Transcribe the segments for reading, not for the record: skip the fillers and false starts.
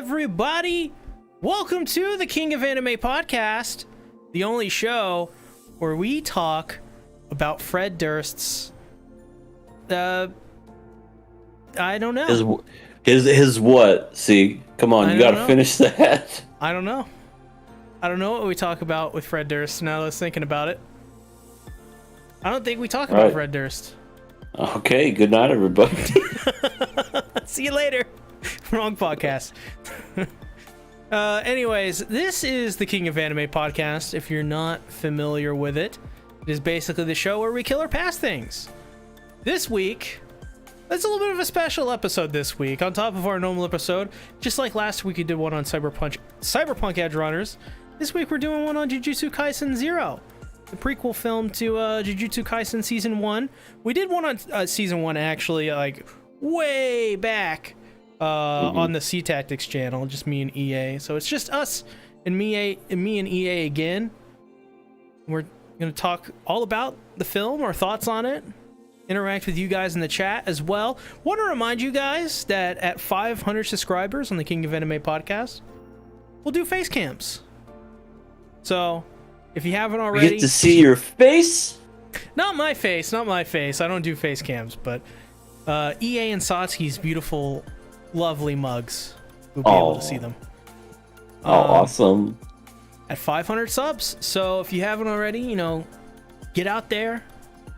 everybody? Welcome to the King of Anime podcast, the only show where we talk about Fred Durst's I don't know. His what? See, come on, you gotta finish that. I don't know what we talk about with Fred Durst now that I was thinking about it. I don't think we talk about Fred Durst. Okay, good night, everybody. See you later. Wrong podcast. Anyways, this is the King of Anime podcast. If you're not familiar with it, it is basically the show where we kill or pass things. This week, it's a little bit of a special episode this week. On top of our normal episode, just like last week we did one on Cyberpunk Edge Runners, this week we're doing one on Jujutsu Kaisen 0, the prequel film to Jujutsu Kaisen Season 1. We did one on Season 1 actually, like, way back on the C-Tactics channel, just me and EA. So it's just us and me and EA again. We're going to talk all about the film, our thoughts on it, interact with you guys in the chat as well. Want to remind you guys that at 500 subscribers on the King of Anime podcast, we'll do face cams. So if you haven't already, we get to see your face. Not my face. I don't do face cams, but EA and Satsuki's beautiful, lovely mugs. We'll be able to see them. Awesome. At 500 subs. So if you haven't already, get out there,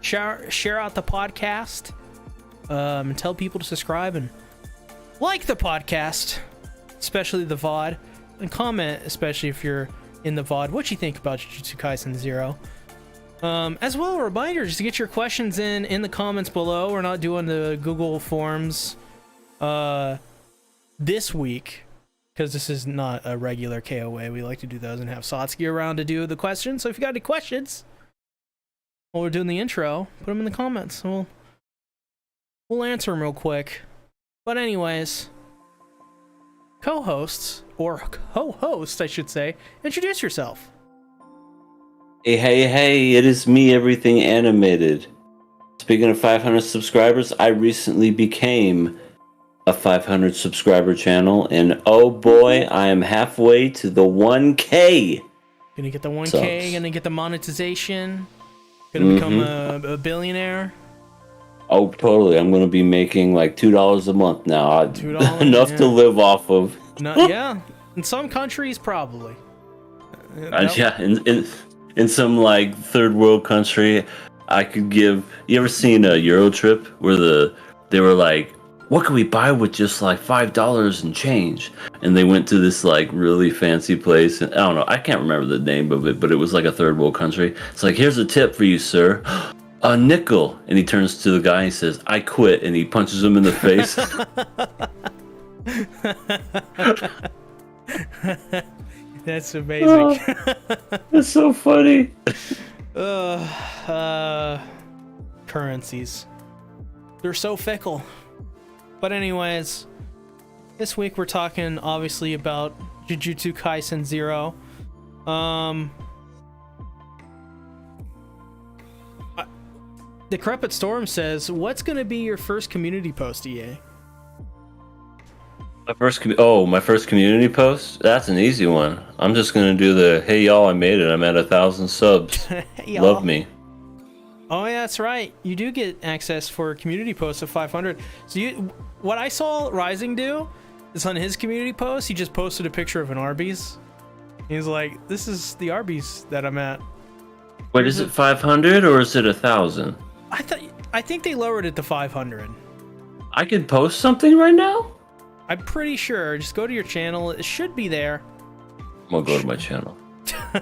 share out the podcast, and tell people to subscribe and like the podcast, especially the VOD, and comment, especially if you're in the VOD, what you think about Jujutsu Kaisen 0. As well, a reminder, just to get your questions in the comments below. We're not doing the Google Forms this week, because this is not a regular KOA. We like to do those and have Satsuki around to do the questions. So if you got any questions while we're doing the intro, put them in the comments. We'll answer them real quick. But anyways, co-hosts, or co-host, I should say, introduce yourself. Hey, it is me, Everything Animated. Speaking of 500 subscribers, I recently became a 500 subscriber channel, and oh boy, I am halfway to the 1K. Gonna get the 1K, gonna get the monetization, gonna become a billionaire. Oh, totally. I'm gonna be making like $2 a month now. $2, enough to live off of. No, yeah, in some countries, probably. Yeah, in some like third world country, I could give. You ever seen a Euro Trip where they were like, what can we buy with just like $5 and change? And they went to this like really fancy place, and I don't know, I can't remember the name of it, but it was like a third world country. It's like, here's a tip for you, sir. A nickel. And he turns to the guy and he says, I quit, and he punches him in the face. That's amazing. That's so funny. Currencies. They're so fickle. But anyways, this week we're talking obviously about Jujutsu Kaisen 0. Decrepit Storm says, what's going to be your first community post, EA? My first community post? That's an easy one. I'm just going to do the, hey y'all, I made it. I'm at 1,000 subs. Hey, love me. Oh yeah, that's right. You do get access for community posts of 500. So what I saw Rising do is on his community post, he just posted a picture of an Arby's. He's like, this is the Arby's that I'm at. Wait, is it 500 or is it 1,000? I think they lowered it to 500. I could post something right now? I'm pretty sure. Just go to your channel. It should be there. I'm gonna go to my channel.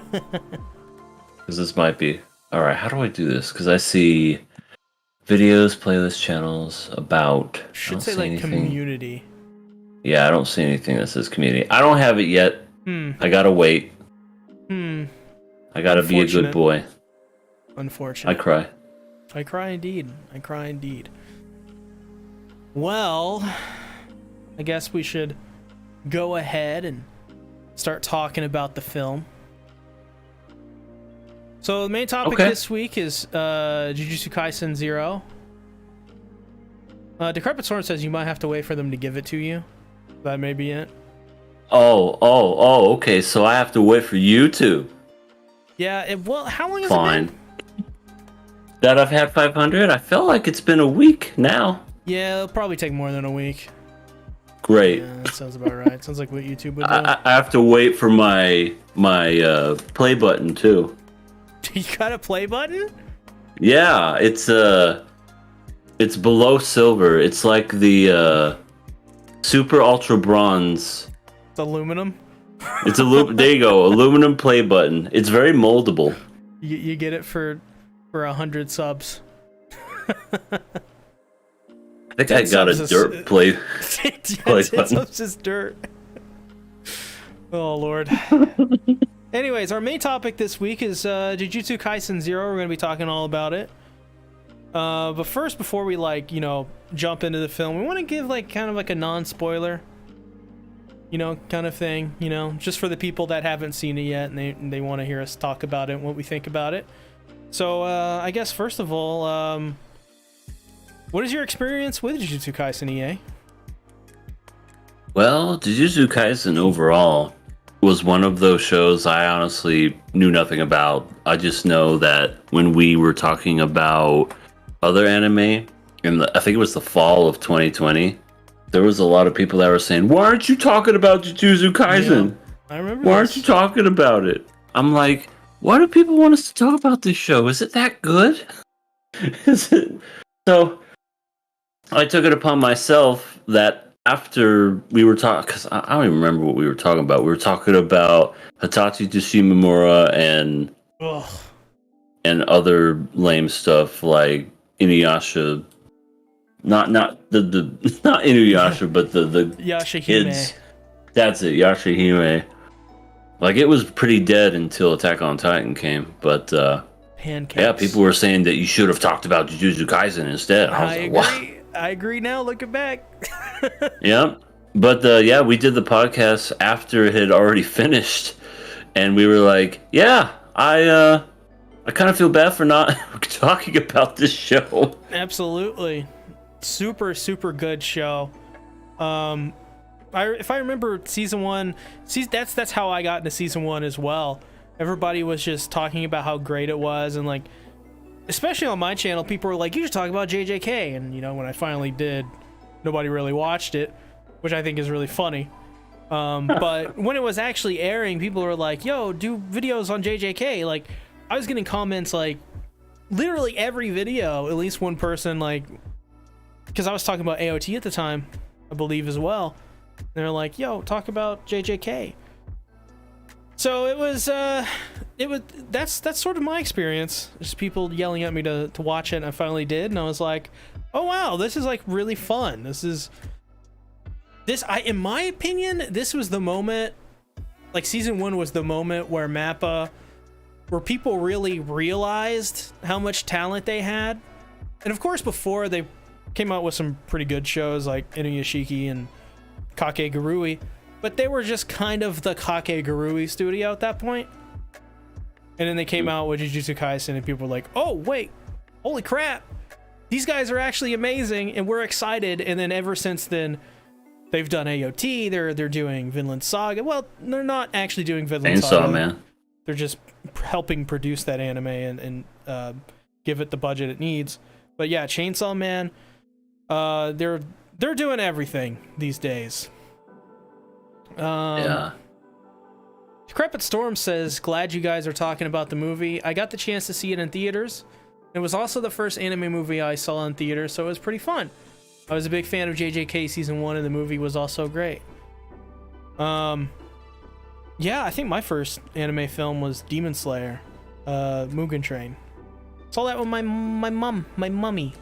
Because this might be... Alright, how do I do this? Because I see videos, playlist channels, about... Should say like anything. Community. Yeah, I don't see anything that says community. I don't have it yet. I gotta wait. I gotta be a good boy. Unfortunate. I cry. I cry indeed. Well, I guess we should go ahead and start talking about the film. So the main topic this week is Jujutsu Kaisen 0. Decrepit Storm says you might have to wait for them to give it to you. That may be it. Okay. So I have to wait for YouTube. Yeah, well, how long has it Fine. been? That I've had 500? I feel like it's been a week now. Yeah, it'll probably take more than a week. Great. Yeah, that sounds about right. Sounds like what YouTube would do. I have to wait for my play button too. You got a play button? Yeah, it's below silver. It's like the super ultra bronze. It's aluminum. It's there you go, aluminum play button. It's very moldable. You get it for 100 subs. I think I got a dirt play. Play button. Subs is dirt. Oh Lord. Anyways, our main topic this week is Jujutsu Kaisen 0. We're going to be talking all about it. But first, before we jump into the film, we want to give kind of a non-spoiler, kind of thing, just for the people that haven't seen it yet and they want to hear us talk about it and what we think about it. So I guess first of all, what is your experience with Jujutsu Kaisen, EA? Well, Jujutsu Kaisen overall was one of those shows I honestly knew nothing about. I just know that when we were talking about other anime, I think it was the fall of 2020, there was a lot of people that were saying, "Why aren't you talking about Jujutsu Kaisen? Yeah, I remember. Why aren't you talking about it?" I'm like, why do people want us to talk about this show? Is it that good? Is it? So I took it upon myself that after we were talking, because I don't even remember what we were talking about. We were talking about Hitachi to Shimamura and other lame stuff like Inuyasha. Not Inuyasha, but the Yashahime. kids. That's it, Yashahime. Like, it was pretty dead until Attack on Titan came, but Pancakes. yeah, people were saying that you should have talked about Jujutsu Kaisen instead. I agree. I agree now, looking back. Yep. But yeah, we did the podcast after it had already finished, and we were like, yeah, I kind of feel bad for not talking about this show. Absolutely. Super, super good show. If I remember season 1, that's how I got into season 1 as well. Everybody was just talking about how great it was, and especially on my channel, people were like, "You should talk about JJK." And when I finally did, nobody really watched it, which I think is really funny. But when it was actually airing, people were like, "Yo, do videos on JJK." I was getting comments literally every video, at least one person because I was talking about AOT at the time, I believe as well. And they're like, "Yo, talk about JJK." So that's sort of my experience. Just people yelling at me to watch it, and I finally did, and I was like, "Oh wow, this is really fun." In my opinion, this was the moment. Season 1 was the moment where where people really realized how much talent they had. And of course, before they came out with some pretty good shows like Inuyashiki and Kakegurui, but they were just kind of the Kakegurui studio at that point. And then they came out with Jujutsu Kaisen, and people were like, "Oh wait, holy crap, these guys are actually amazing," and we're excited. And then ever since then, they've done AOT. They're doing Vinland Saga. Well, they're not actually doing Vinland Saga. Man. They're just helping produce that anime and give it the budget it needs. But yeah, Chainsaw Man, they're doing everything these days. Yeah. Decrepit Storm says, "Glad you guys are talking about the movie. I got the chance to see it in theaters. It was also the first anime movie I saw in theaters, so it was pretty fun. I was a big fan of JJK season 1, and the movie was also great." Yeah, I think my first anime film was Demon Slayer, Mugen Train. Saw that with my mummy.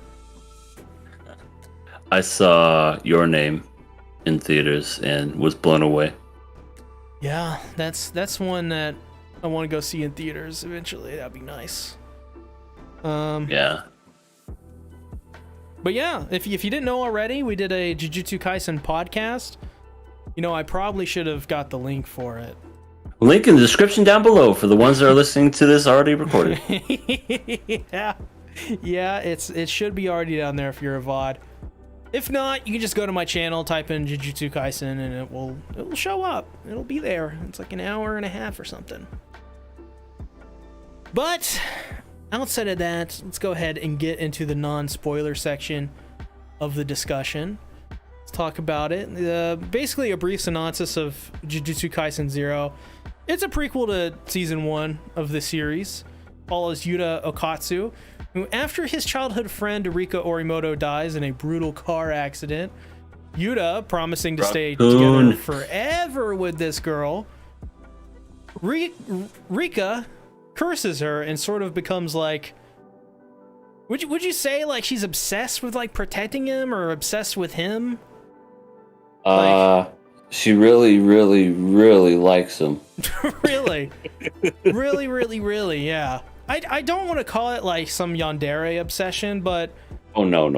I saw Your Name in theaters and was blown away. Yeah, that's one that I want to go see in theaters eventually. That'd be nice. Yeah. But yeah, if you didn't know already, we did a Jujutsu Kaisen podcast. I probably should have got the link for it. Link in the description down below for the ones that are listening to this already recorded. Yeah, it should be already down there if you're a VOD. If not, you can just go to my channel, type in Jujutsu Kaisen, and it will show up. It'll be there. It's like an hour and a half or something. But outside of that, let's go ahead and get into the non-spoiler section of the discussion. Let's talk about it. Basically, a brief synopsis of Jujutsu Kaisen 0. It's a prequel to season 1 of the series. Follows Yuta Okatsu, who, after his childhood friend Rika Orimoto dies in a brutal car accident, Yuta, promising to stay together forever with this girl, Rika curses her and sort of becomes like, would you say like she's obsessed with like protecting him or obsessed with him? She really, really, really likes him. Really, really, really, really, yeah. I don't want to call it like some yandere obsession, but no,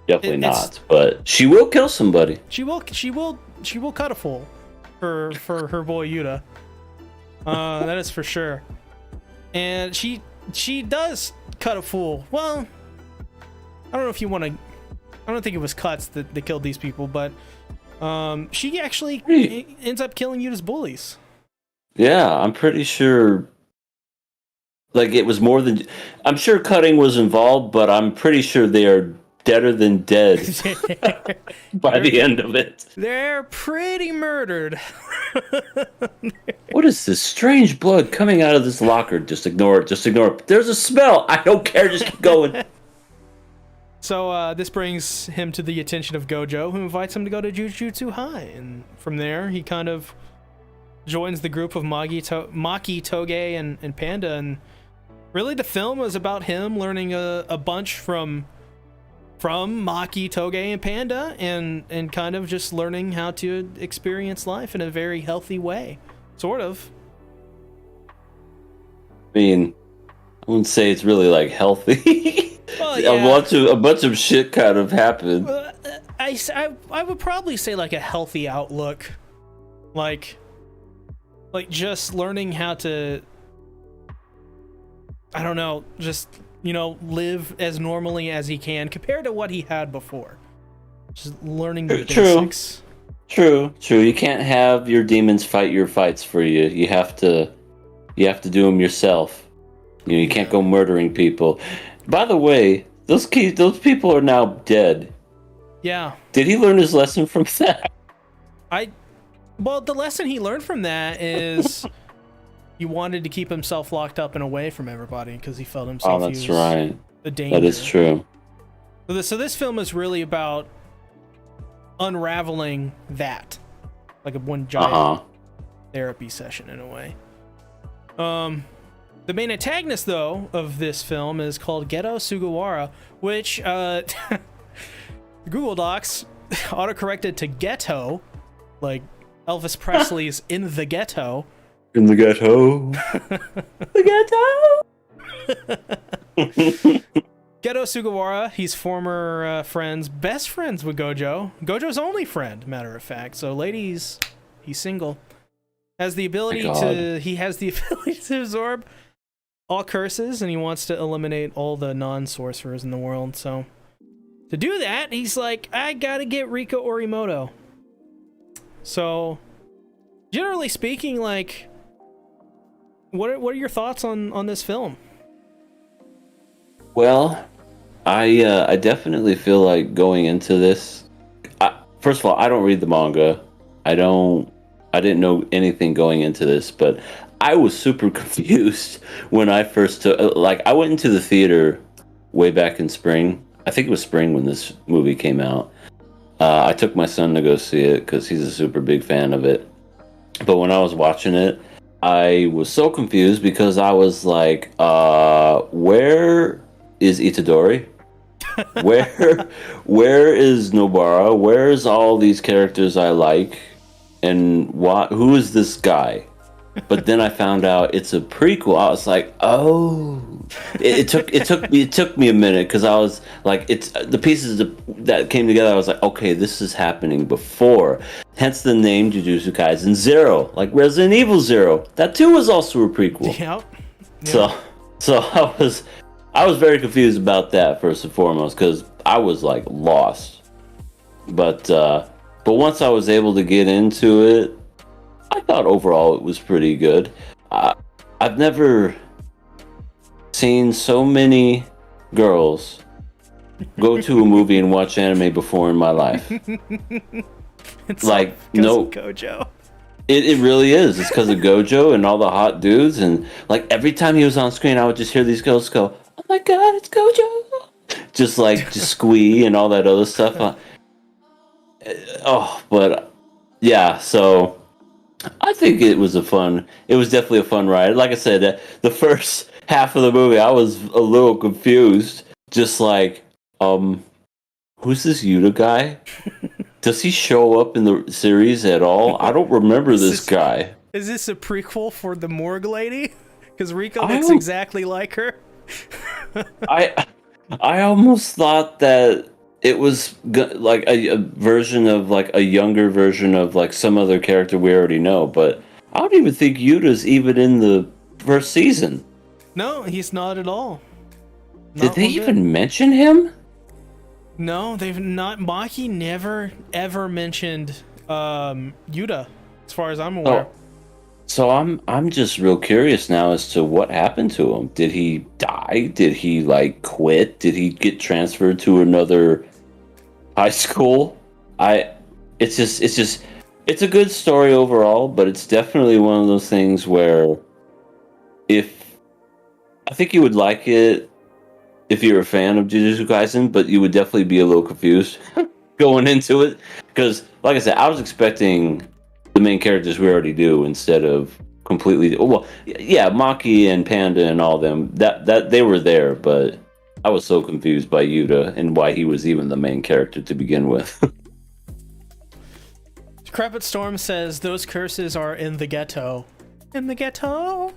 definitely not. But she will kill somebody. She will cut a fool for her boy Yuta. That is for sure. And she does cut a fool. Well, I don't know if you want to. I don't think it was cuts that killed these people, but she actually ends up killing Yuta's bullies. Yeah, I'm pretty sure. Like, it was more than... I'm sure cutting was involved, but I'm pretty sure they are deader than dead by the end of it. They're pretty murdered. What is this strange blood coming out of this locker? Just ignore it. Just ignore it. There's a smell. I don't care. Just keep going. So this brings him to the attention of Gojo, who invites him to go to Jujutsu High. And from there, he kind of joins the group of Maki, Toge, and Panda. And really, the film is about him learning a bunch from Maki, Toge, and Panda, and kind of just learning how to experience life in a very healthy way, sort of. I mean, I wouldn't say it's really like healthy. Well, yeah. A bunch of shit kind of happened. I would probably say like a healthy outlook, like just learning how to, I don't know, just, live as normally as he can compared to what he had before. Just learning the basics. True. You can't have your demons fight your fights for you. You have to do them yourself. You can't go murdering people. By the way, those people are now dead. Yeah. Did he learn his lesson from that? Well, the lesson he learned from that is he wanted to keep himself locked up and away from everybody because he felt himself a danger. That is true. So this film is really about unraveling that, like one giant therapy session in a way. The main antagonist, though, of this film is called Geto Sugawara, which Google Docs autocorrected to ghetto, like Elvis Presley's In the Ghetto. In the ghetto. The ghetto! Geto Sugawara, he's former best friends with Gojo. Gojo's only friend, matter of fact. So, ladies, he's single. He has the ability to absorb all curses, and he wants to eliminate all the non-sorcerers in the world. So, to do that, he's like, I gotta get Rika Orimoto. So, generally speaking, like, what are your thoughts on this film? Well, I definitely feel like going into this. First of all, I don't read the manga. I didn't know anything going into this, but I was super confused when I first took. I went into the theater way back in spring. I think it was spring when this movie came out. I took my son to go see it because he's a super big fan of it. But when I was watching it, I was so confused because I was like, where is Itadori? Where is Nobara? Where's all these characters I like? And who is this guy? But then I found out it's a prequel. I was like, oh. It took me a minute because I was like, it's the pieces that came together. I was like, okay, this is happening before. Hence the name Jujutsu Kaisen 0, like Resident Evil 0. That too was also a prequel. Yep. So I was very confused about that first and foremost because I was like lost. But once I was able to get into it, I thought overall it was pretty good. I've never seen so many girls go to a movie and watch anime before in my life. It's Like, no no, Gojo. it really is. It's because of Gojo and all the hot dudes, and like every time he was on screen, I would just hear these girls go, "Oh my god, it's Gojo!" Just squee and all that other stuff. But yeah, so I think it was definitely a fun ride. Like I said, the first half of the movie, I was a little confused. Just like, who's this Yuta guy? Does he show up in the series at all? I don't remember this guy. Is this a prequel for the Morgue Lady? Because Rika looks exactly like her. I almost thought that it was like a version of like a younger version of like some other character we already know, but I don't even think Yuta's even in the first season. No, he's not at all. Did they even mention him? No, they've not. Maki never ever mentioned Yuta, as far as I'm aware. So I'm just real curious now as to what happened to him. Did he die? Did he like quit? Did he get transferred to another high school? It's a good story overall, but it's definitely one of those things where I think you would like it if you're a fan of Jujutsu Kaisen, but you would definitely be a little confused going into it because, like I said, I was expecting the main characters we already do instead of completely. Well, yeah, Maki and Panda and all them that they were there, but I was so confused by Yuta and why he was even the main character to begin with. Decrepit Storm says those curses are in the ghetto. In the ghetto.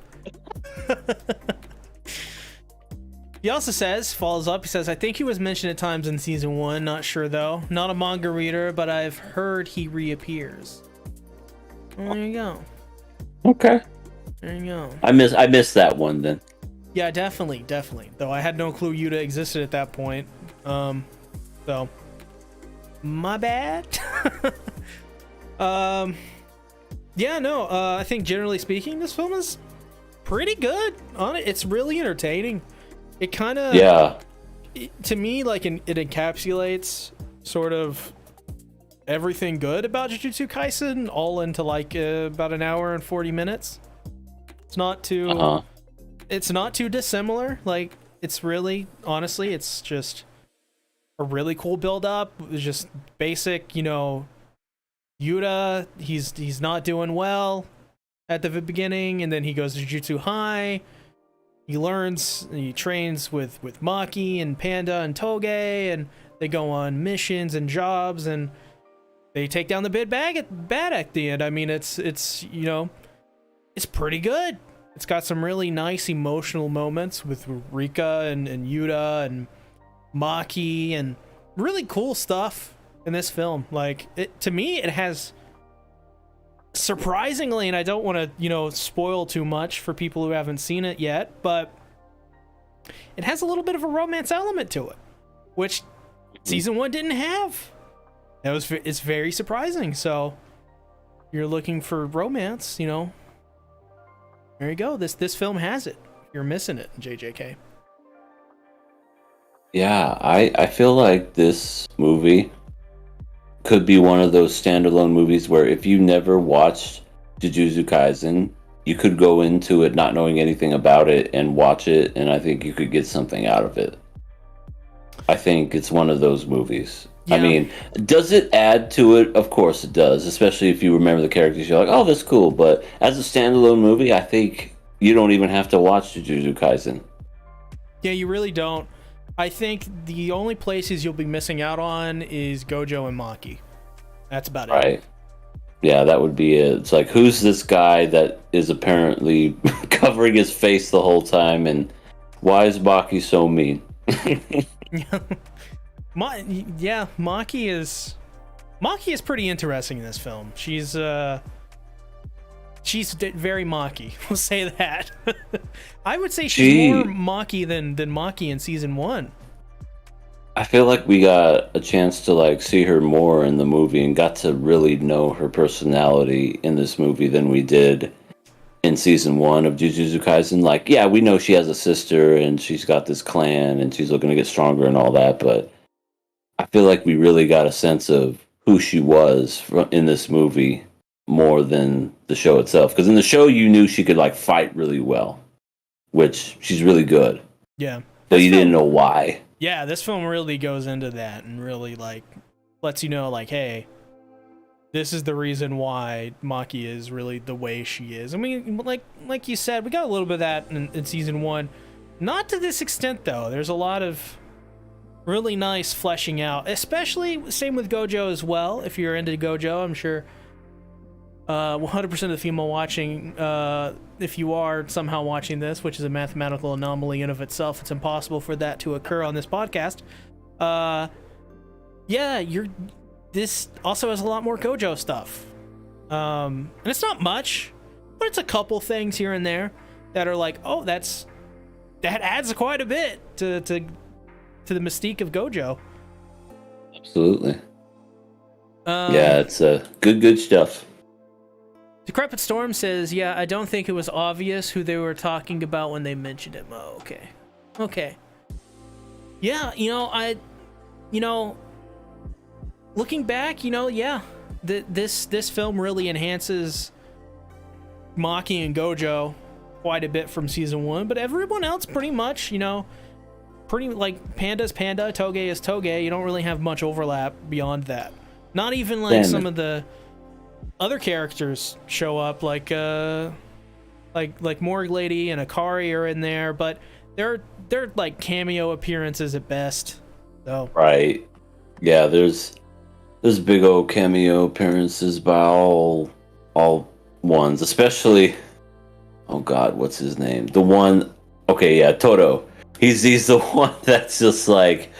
He also follows up, he says, I think he was mentioned at times in season 1, not sure though. Not a manga reader, but I've heard he reappears. Well, there you go. Okay. There you go. I missed that one then. Yeah, definitely. Though I had no clue Yuta existed at that point. So my bad. Yeah, no, I think generally speaking, this film is pretty good on it. It's really entertaining. It kind of, to me, like it encapsulates sort of everything good about Jujutsu Kaisen all into like about an hour and 40 minutes. It's not too it's not too dissimilar. Like, it's really, honestly, it's just a really cool build up. It's just basic, Yuta, he's not doing well at the beginning, and then he goes to Jujutsu High. He trains with Maki and Panda and Toge, and they go on missions and jobs, and they take down the bad at the end. I mean, it's pretty good. It's got some really nice emotional moments with Rika and Yuta and Maki, and really cool stuff in this film. Like, to me, it has, surprisingly, and I don't want to, spoil too much for people who haven't seen it yet, but it has a little bit of a romance element to it, which season 1 didn't have. It's very surprising. So if you're looking for romance, there you go. This film has it. You're missing it, JJK. Yeah, I feel like this movie could be one of those standalone movies where if you never watched Jujutsu Kaisen, you could go into it not knowing anything about it and watch it, and I think you could get something out of it. I think it's one of those movies. Yeah. I mean, does it add to it? Of course it does, especially if you remember the characters. You're like, oh, that's cool. But as a standalone movie, I think you don't even have to watch Jujutsu Kaisen. Yeah, you really don't. I think the only places you'll be missing out on is Gojo and Maki. That's about it. Right. Yeah, that would be it. It's like, who's this guy that is apparently covering his face the whole time, and why is Maki so mean? Maki is pretty interesting in this film. She's very Maki. We'll say that. I would say she's more Maki than Maki in season 1. I feel like we got a chance to like see her more in the movie and got to really know her personality in this movie than we did in season 1 of Jujutsu Kaisen. Like, yeah, we know she has a sister and she's got this clan and she's looking to get stronger and all that, but I feel like we really got a sense of who she was in this movie more than the show itself. Because in the show, you knew she could like fight really well, which she's really good. Yeah, but you didn't know why. Yeah, this film really goes into that and really like lets you know, like, hey, this is the reason why Maki is really the way she is. I mean, like you said, we got a little bit of that in season 1. Not to this extent, though. There's a lot of really nice fleshing out, especially same with Gojo as well. If you're into Gojo, I'm sure 100% of the female watching, if you are somehow watching this, which is a mathematical anomaly in of itself, it's impossible for that to occur on this podcast. Yeah, this also has a lot more Gojo stuff. And it's not much, but it's a couple things here and there that are like, oh, that adds quite a bit to the mystique of Gojo. Absolutely. Yeah, it's good stuff. Decrepit Storm says, yeah, I don't think it was obvious who they were talking about when they mentioned him. Oh, okay. Yeah, looking back, yeah, this film really enhances Maki and Gojo quite a bit from season 1, but everyone else pretty much, pretty like Panda's Panda, Toge is Toge. You don't really have much overlap beyond that. Not even like some of the other characters show up, like Morgue Lady and Akari are in there, but they're like cameo appearances at best. So right, yeah, there's big old cameo appearances by all ones, especially, oh god, what's his name? The one, okay, yeah, Toto. He's the one that's just like,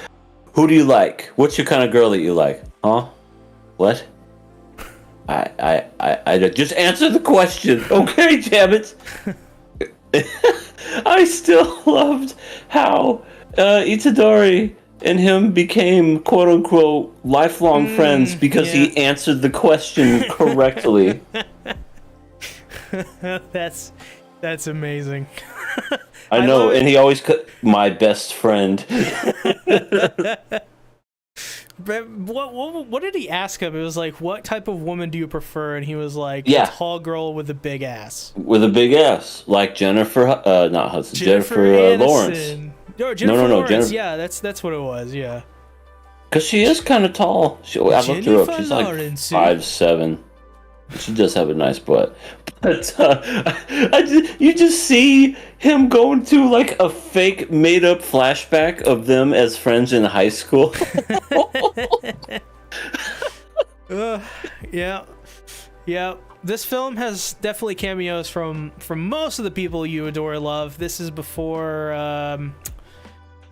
who do you like? What's your kind of girl that you like? Huh? What? I just answer the question. Okay, damn it. I still loved how Itadori and him became quote unquote lifelong friends because he answered the question correctly. That's amazing. I know, and he always my best friend. What did he ask him? It was like, what type of woman do you prefer? And he was like, a tall girl with a big ass. With a big ass, like Jennifer, not Hudson, Jennifer Lawrence. No, Jennifer Lawrence. Yeah, that's what it was. Yeah, because she is kind of tall. I looked her up. She's like 5'7". She does have a nice butt. But you just see him going to like a fake made up flashback of them as friends in high school. Yeah. This film has definitely cameos from most of the people you adore and love. This is before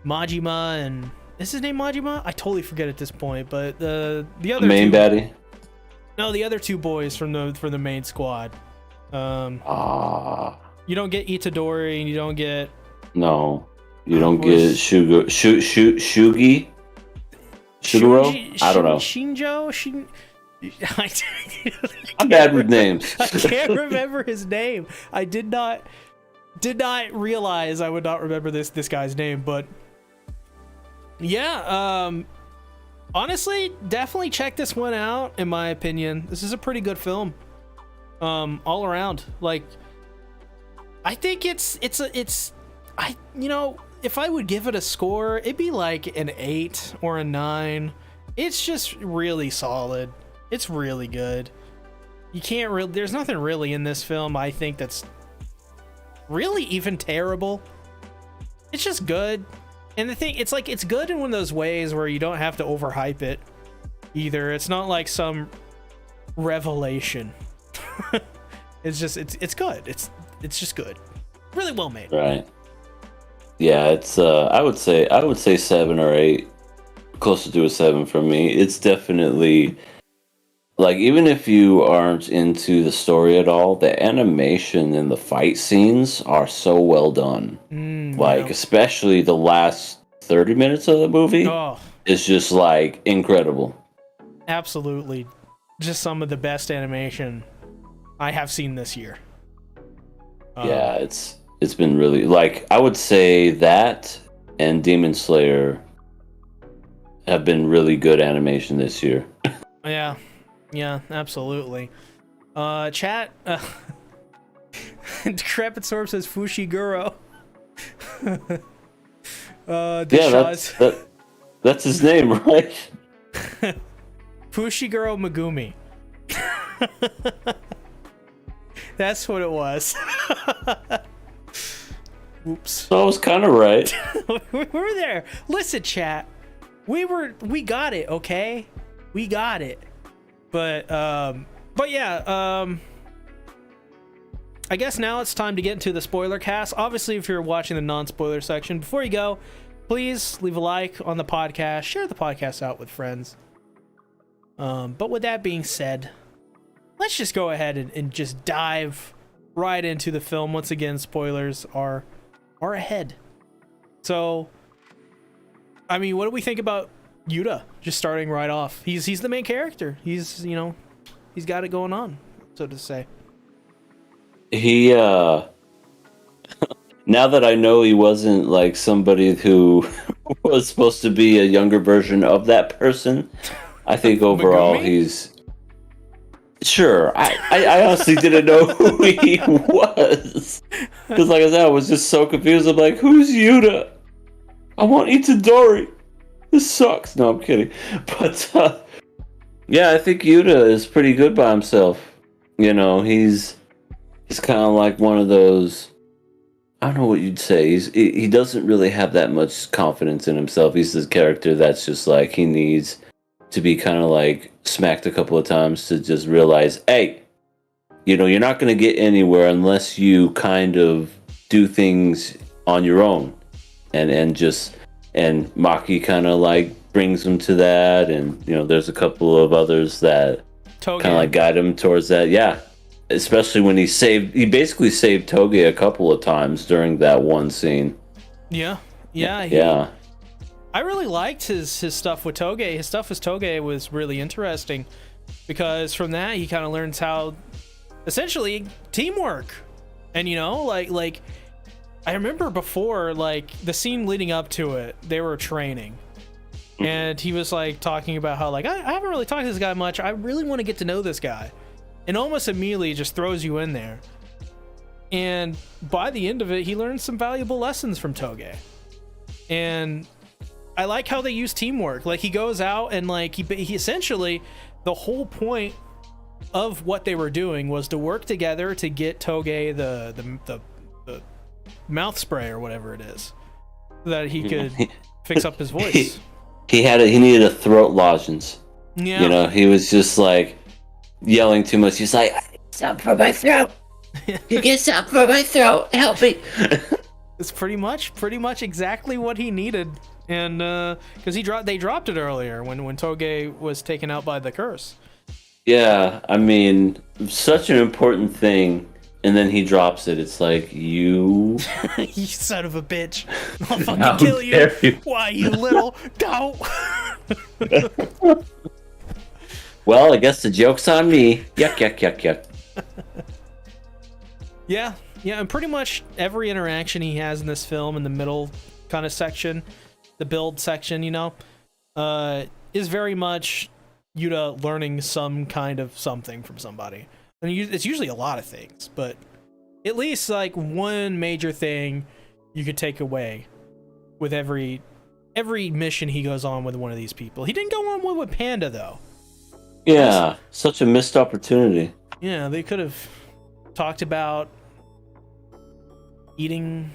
Majima, and is his name Majima? I totally forget at this point, but the other main baddie. No, the other two boys from the main squad. You don't get Itadori, and you don't get. No, you don't get Shugi. Shuguro? I don't know. Shinjo? I'm bad with names. I can't remember his name. I did not realize I would not remember this guy's name, but yeah, honestly, definitely check this one out. In my opinion, this is a pretty good film, all around. Like, I think if I would give it a score, it'd be like an 8 or a 9. It's just really solid. It's really good. There's nothing really in this film, I think, that's really even terrible. It's just good. And the thing, it's like, it's good in one of those ways where you don't have to overhype it either. It's not like some revelation. It's just, it's good. It's just good. Really well made. Right. Yeah, it's I would say 7 or 8. Closer to a 7 for me. It's definitely, like, even if you aren't into the story at all, the animation and the fight scenes are so well done. Especially the last 30 minutes of the movie Oh, is just like incredible. absolutely. Just some of the best animation I have seen this year. Yeah, it's been really, like, I would say that and Demon Slayer have been really good animation this year. Yeah, absolutely. Chat. Decrepit Sorb says Fushiguro. Yeah, that's his name, right? Fushiguro Megumi. That's what it was. Oops. So I was kind of right. We were there. Listen, chat. We got it, okay? We got it. But yeah, I guess now it's time to get into the spoiler cast. Obviously, if you're watching the non-spoiler section, before you go, please leave a like on the podcast, share the podcast out with friends. But with that being said, let's just go ahead and just dive right into the film. Once again, spoilers are ahead. So, I mean, what do we think about Yuta? Just starting right off, he's the main character. He's got it going on, so to say. He now that I know he wasn't like somebody who was supposed to be a younger version of that person, I think overall he's sure. I honestly didn't know who he was, because like I said, I was just so confused. I'm like, who's Yuta? I want Itadori. This sucks. No, I'm kidding. But yeah, I think Yuta is pretty good by himself. You know, he's kind of like one of those, I don't know what you'd say. He doesn't really have that much confidence in himself. He's this character that's just like, he needs to be kind of like smacked a couple of times to just realize, hey, you know, you're not going to get anywhere unless you kind of do things on your own. And Maki kind of like brings him to that. And, you know, there's a couple of others that kind of like guide him towards that. Yeah. Especially when he basically saved Toge a couple of times during that one scene. Yeah. I really liked his stuff with Toge. His stuff with Toge was really interesting, because from that he kind of learns how, essentially, teamwork. And you know, like I remember before, like the scene leading up to it, they were training, and he was like talking about how like I haven't really talked to this guy much. I really want to get to know this guy. And almost immediately just throws you in there. And by the end of it, he learns some valuable lessons from Toge. And I like how they use teamwork. Like, he goes out and like he essentially, the whole point of what they were doing was to work together to get Toge the mouth spray or whatever it is, so that he could fix up his voice. He needed a throat lozenge. Yeah. You know, he was just like yelling too much. He's like, "Something for my throat! You get something for my throat! Help me!" It's pretty much exactly what he needed, and because they dropped it earlier when Toge was taken out by the curse. Yeah, I mean, such an important thing, and then he drops it. It's like, you son of a bitch! I'll fucking kill you! Why, you little goat? Well, I guess the joke's on me. Yuck. Yeah, and pretty much every interaction he has in this film, in the middle kind of section, the build section, you know, is very much Yuta learning some kind of something from somebody. I mean, it's usually a lot of things, but at least like one major thing you could take away with every mission he goes on with one of these people. He didn't go on one with Panda, though. Yeah, such a missed opportunity. Yeah, they could have talked about eating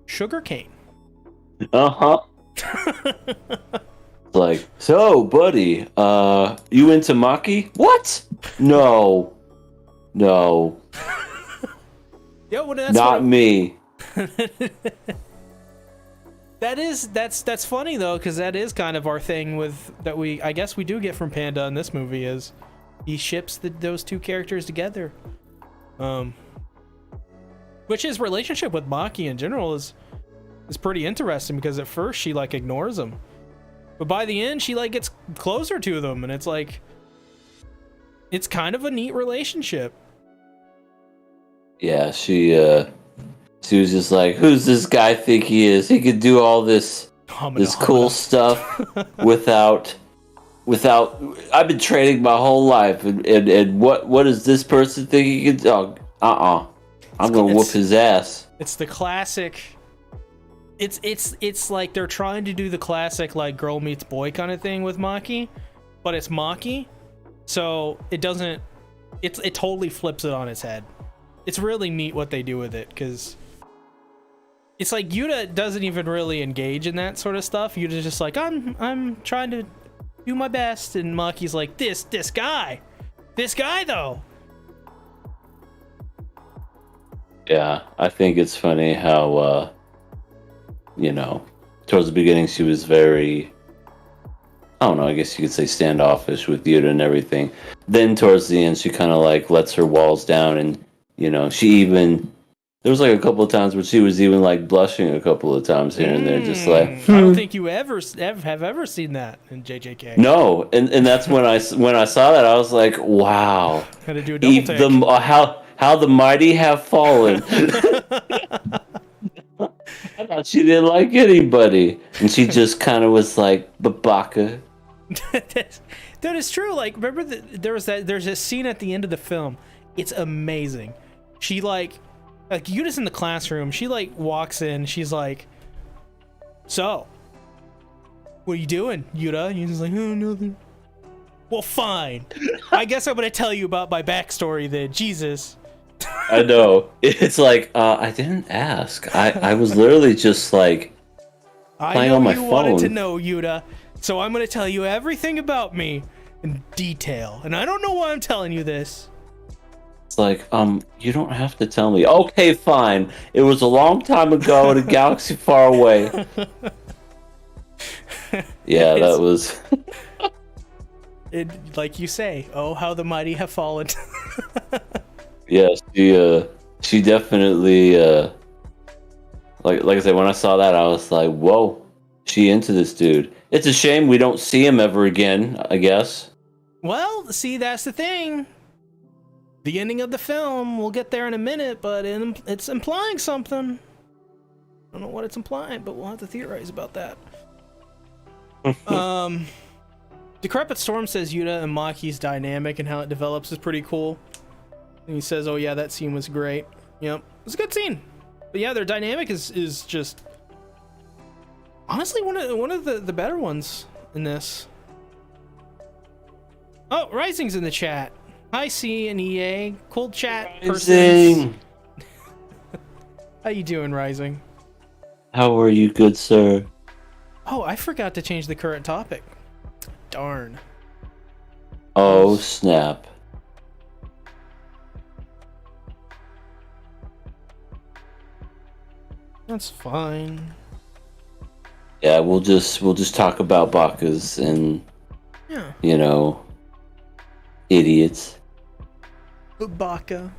sugar cane. Uh-huh. Like, so, buddy, you into Maki? What? No. Yeah, well, that's not me. That's funny though, because that is kind of our thing I guess we do get from Panda in this movie, is he ships those two characters together. Which his relationship with Maki in general is is pretty interesting because at first she like ignores him, but by the end she like gets closer to them, and it's like it's kind of a neat relationship. Yeah, she was just like, who's this guy think he is? He could do all this cool stuff without I've been training my whole life, and what does this person think he can do? I'm gonna whoop his ass. It's the classic. It's like they're trying to do the classic like girl meets boy kind of thing with Maki, but it's Maki, so it doesn't. It totally flips it on its head. It's really neat what they do with it, because it's like Yuta doesn't even really engage in that sort of stuff. Yuta's just like, I'm trying to do my best, and Maki's like, this guy though. Yeah, I think it's funny how towards the beginning she was very, I don't know, I guess you could say standoffish with Yuta and everything. Then towards the end she kind of like lets her walls down, and she even, there was like a couple of times where she was even like blushing a couple of times here and there, just like. I don't think you have ever seen that in JJK. No, and that's when I saw that, I was like, wow. Had to do a double take. How the mighty have fallen. I thought she didn't like anybody, and she just kind of was like Babaka. That is true. Like, remember there's a scene at the end of the film. It's amazing. She like Yuta's in the classroom. She like walks in. She's like, "So, what are you doing, Yuta?" And he's like, "Oh, nothing." Well, fine. I guess I'm gonna tell you about my backstory then. Jesus. I know. It's like I didn't ask. I was literally just like playing on my phone. I know you wanted to know, Yuta, so I'm gonna tell you everything about me in detail. And I don't know why I'm telling you this. It's like, you don't have to tell me. Okay, fine. It was a long time ago in a galaxy far away. Yeah, that was. It, like you say, oh, how the mighty have fallen. Yeah, she definitely, like I said, when I saw that, I was like, whoa, she into this dude. It's a shame we don't see him ever again, I guess. Well, see, that's the thing. The ending of the film, we'll get there in a minute, but it's implying something. I don't know what it's implying, but we'll have to theorize about that. Decrepit Storm says Yuta and Maki's dynamic and how it develops is pretty cool. And he says, oh yeah, that scene was great. Yep, it was a good scene. But yeah, their dynamic is just honestly one of the better ones in this. Oh, Rising's in the chat. Hi, C and EA. Cool chat person. How you doing, Rising? How are you, good sir? Oh, I forgot to change the current topic. Darn. Oh, snap. That's fine. Yeah, we'll just talk about Bakas and idiots. Baka.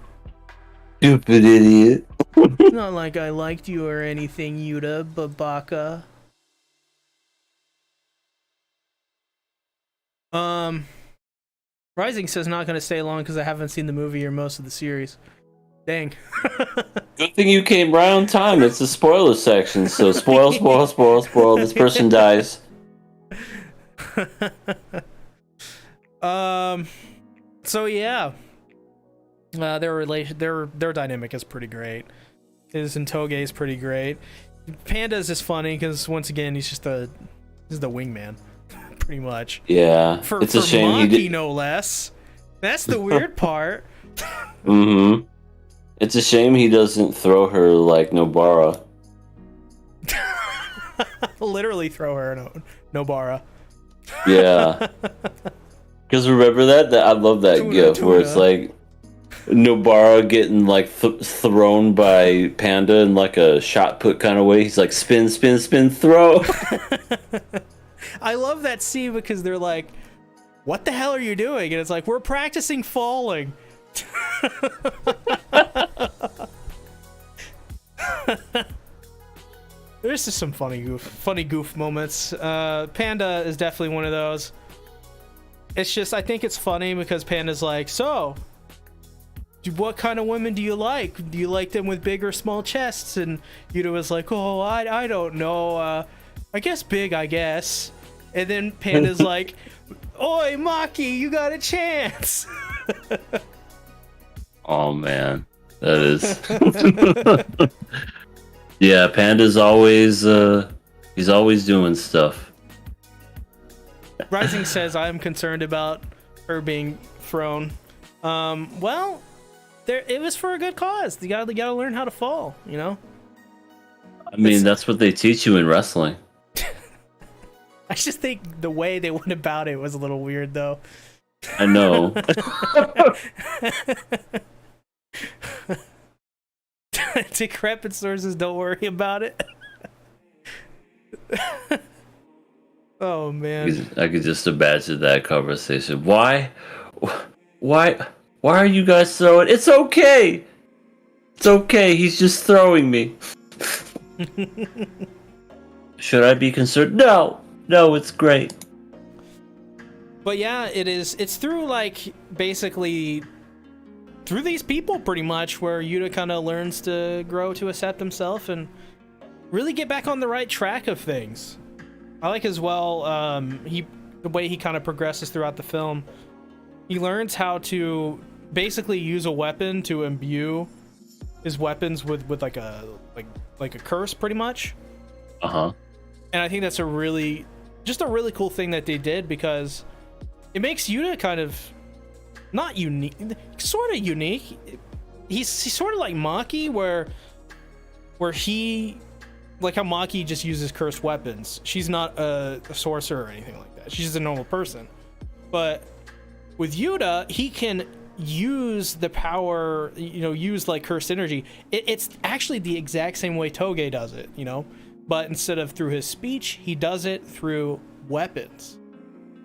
Stupid idiot. It's not like I liked you or anything, Yuta, Babaka. Rising says not gonna stay long because I haven't seen the movie or most of the series. Dang. Good thing you came right on time. It's the spoiler section, so spoil. This person dies. So yeah. Their dynamic is pretty great. His and Toge is pretty great. Panda's is funny because once again he's the wingman, pretty much. Yeah, it's a shame Maki, he did, no less. That's the weird part. Mm-hmm. It's a shame he doesn't throw her like Nobara. Literally throw her Nobara. Yeah. Because remember that I love that gif where it's like Nobara getting like thrown by Panda in like a shot put kind of way. He's like spin, spin, spin, throw. I love that scene because they're like, "What the hell are you doing?" And it's like, "We're practicing falling." there's just some funny goof moments. Panda is definitely one of those. It's just, I think it's funny because Panda's like, so, what kind of women do you like? Do you like them with big or small chests? And Yuta was like, oh, I don't know. I guess big, I guess. And then Panda's like, oi, Maki, you got a chance. Oh, man. That is... Yeah, Panda's always, he's always doing stuff. Rising says, I am concerned about her being thrown. Well... it was for a good cause. You gotta learn how to fall, you know? I mean, that's what they teach you in wrestling. I just think the way they went about it was a little weird, though. I know. Decrepit sources, don't worry about it. Oh, man. I could just imagine that conversation. Why are you guys throwing? It's okay. It's okay. He's just throwing me. Should I be concerned? No, it's great. But yeah, it's through, like, basically through these people pretty much where Yuta kind of learns to grow to accept himself and really get back on the right track of things. I like as well the way he kind of progresses throughout the film. He learns how to basically use a weapon to imbue his weapons with like a curse, pretty much. Uh-huh. And I think that's a really cool thing that they did, because it makes Yuta kind of not unique, sort of unique. He's sort of like Maki, where he, like how Maki just uses cursed weapons. She's not a sorcerer or anything like that. She's just a normal person. But with Yuta, he can use the power, use like cursed energy. It's actually the exact same way Toge does it, but instead of through his speech, he does it through weapons.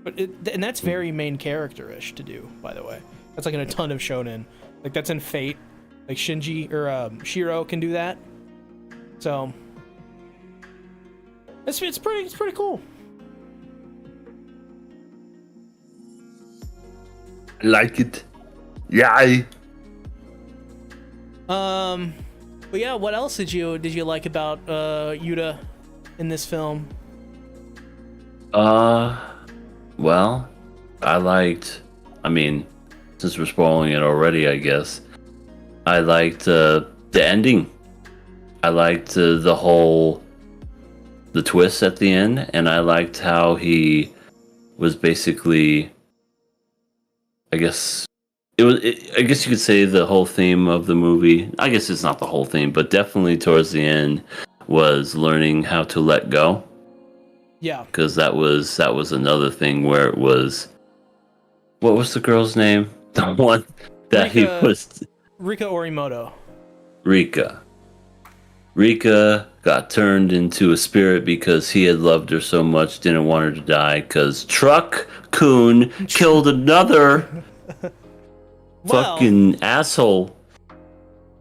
And that's very main character-ish to do, by the way. That's like in a ton of shonen. Like that's in Fate. Like Shinji or Shiro can do that. So it's pretty cool. I like it. Yeah. But yeah, what else did you like about Yuta in this film? Well, since we're spoiling it already, I guess, I liked the ending. I liked the twist at the end, and I liked how he was basically, I guess you could say the whole theme of the movie. I guess it's not the whole theme, but definitely towards the end was learning how to let go. Yeah. Because that was another thing where it was, what was the girl's name? The one that he was... Rika Orimoto. Rika got turned into a spirit because he had loved her so much, didn't want her to die, because Truck-kun killed another fucking asshole.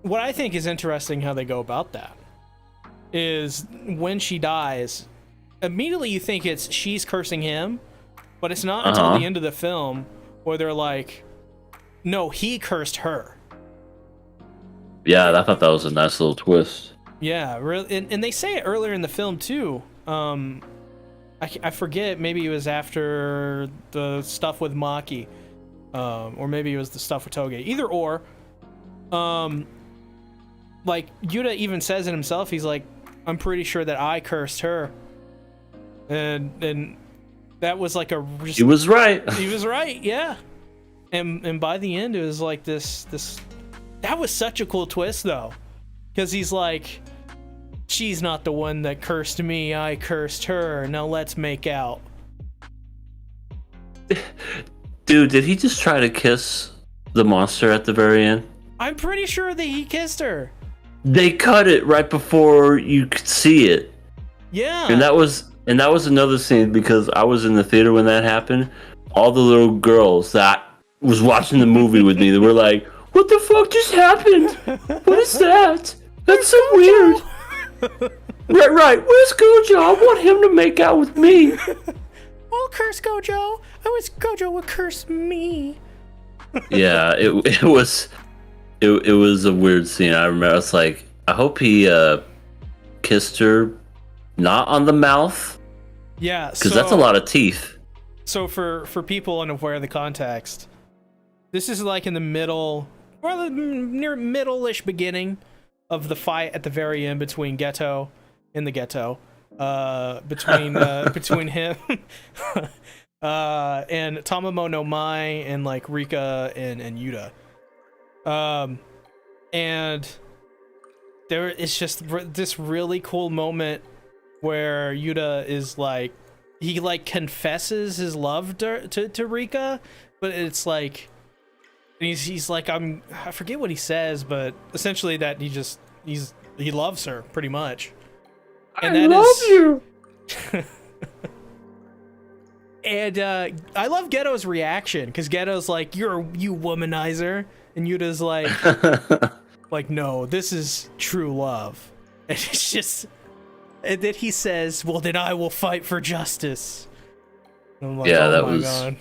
What I think is interesting how they go about that is when she dies, immediately you think she's cursing him, but it's not until the end of the film where they're like, no, he cursed her. Yeah, I thought that was a nice little twist. Yeah, really, and they say it earlier in the film too. I forget, maybe it was after the stuff with Maki, or maybe it was the stuff with Toge. Either or, like Yuta even says it himself. He's like, I'm pretty sure that I cursed her. And that was like he was right. He was right, yeah. And by the end, it was like this. That was such a cool twist, though, because he's like, she's not the one that cursed me. I cursed her. Now let's make out. Dude, did he just try to kiss the monster at the very end? I'm pretty sure that he kissed her. They cut it right before you could see it. Yeah. And that was another scene, because I was in the theater when that happened. All the little girls that was watching the movie with me, they were like, what the fuck just happened? What is that? That's so weird. Right. Where's Gojo? I want him to make out with me. I'll curse Gojo. I wish Gojo would curse me. Yeah, it was a weird scene. I remember. I was like, I hope he kissed her, not on the mouth. Yeah, because that's a lot of teeth. So for people unaware of the context, this is like in the middle, or the near middle-ish beginning of the fight at the very end between Geto and the Ghetto, between him and Tamamo no Mai and like Rika and Yuta, and there is just this really cool moment where Yuta is like, he like confesses his love to Rika, but it's like, he's like, I forget what he says, but essentially that he loves her pretty much. And I love you. And I love Ghetto's reaction, because Ghetto's like, you womanizer, and Yuta's like, like, no, this is true love. And it's just, and then he says, well, then I will fight for justice. And I'm like, yeah, oh my God.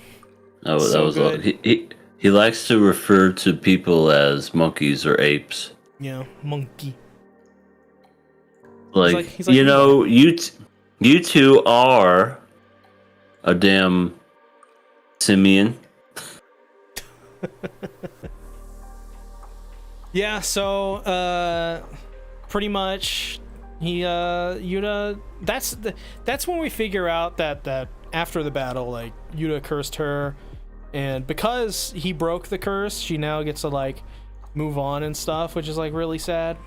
That was good. He likes to refer to people as monkeys or apes. Yeah, monkey. Like, he's like, you know, you two are a damn simian. Yeah, so pretty much Yuta, that's when we figure out that after the battle, like, Yuta cursed her, and because he broke the curse, she now gets to like move on and stuff, which is like really sad.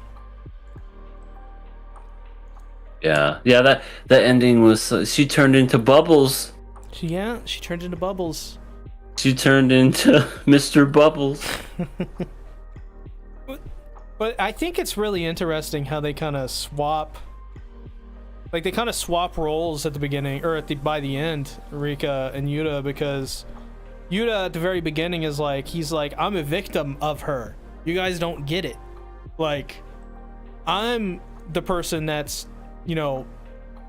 Yeah, that ending was, she turned into Bubbles. She turned into Bubbles. She turned into Mr. Bubbles. But I think it's really interesting how they kind of swap roles at the beginning, or by the end, Rika and Yuta, because Yuta at the very beginning is like, he's like, I'm a victim of her. You guys don't get it. Like, I'm the person that's, you know,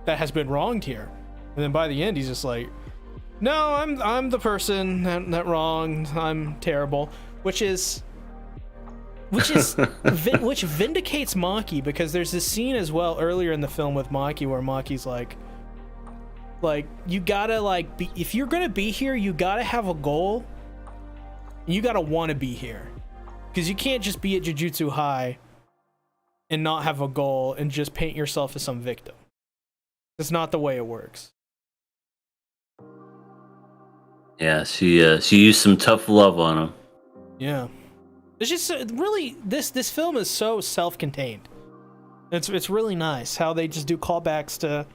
that has been wronged here. And then by the end, he's just like, no, I'm the person that wronged. I'm terrible, which vindicates Maki, because there's this scene as well earlier in the film with Maki where Maki's like you gotta like be, if you're gonna be here, you gotta have a goal. You gotta want to be here, because you can't just be at Jujutsu High and not have a goal and just paint yourself as some victim. That's not the way it works. Yeah, she used some tough love on him. Yeah. It's just really, this film is so self-contained. It's really nice how they just do callbacks to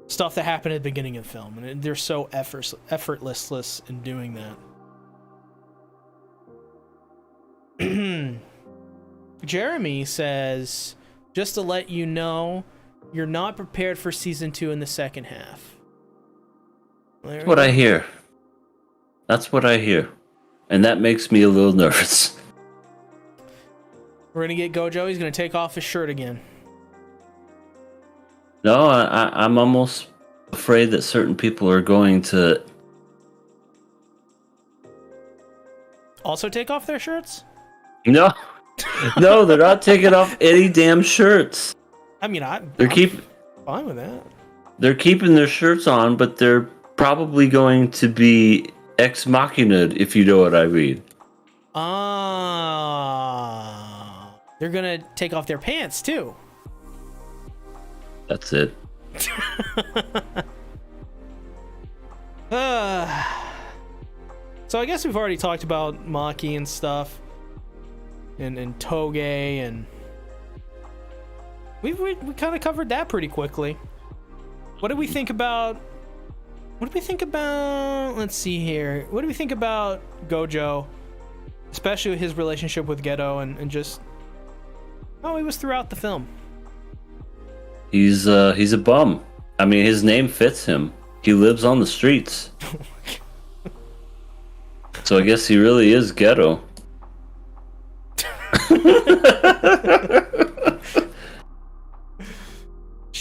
stuff that happened at the beginning of the film, and they're so effortless in doing that. Jeremy says, just to let you know, you're not prepared for season 2 in the second half. That's what I hear. That's what I hear. And that makes me a little nervous. We're gonna get Gojo. He's gonna take off his shirt again. No, I'm almost afraid that certain people are going to also take off their shirts. No, they're not taking off any damn shirts. I mean, I'm fine with that. They're keeping their shirts on, but they're probably going to be ex machina, if you know what I mean. They're gonna take off their pants too. That's it. So I guess we've already talked about Maki and stuff, and Toge, and we kind of covered that pretty quickly. What did we think about? Let's see here. What do we think about Gojo, especially his relationship with Geto, and just how he was throughout the film? He's a bum. I mean, his name fits him. He lives on the streets. So I guess he really is ghetto.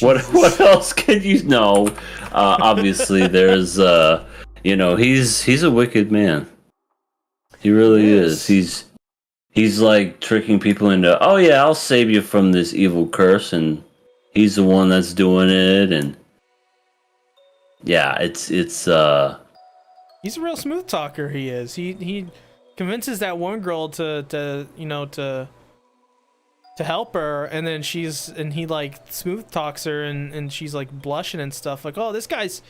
What else can you know? Obviously, there's he's a wicked man. He really is. He's like tricking people into, oh yeah, I'll save you from this evil curse, and he's the one that's doing it, and yeah, it's he's a real smooth talker. He is. He convinces that one girl to help her, and then he like smooth talks her, and she's like blushing and stuff, like, oh, this guy's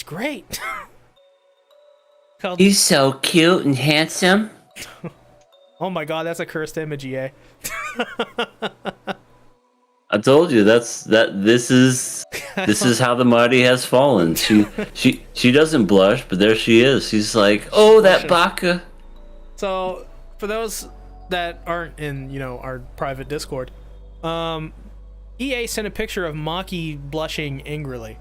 great. He's so cute and handsome. Oh my god, that's a cursed image, EA. I told you this is how the mighty has fallen. She doesn't blush, but there she is. She's like, oh, that baka. So for those that aren't in our private Discord, EA sent a picture of Maki blushing angrily,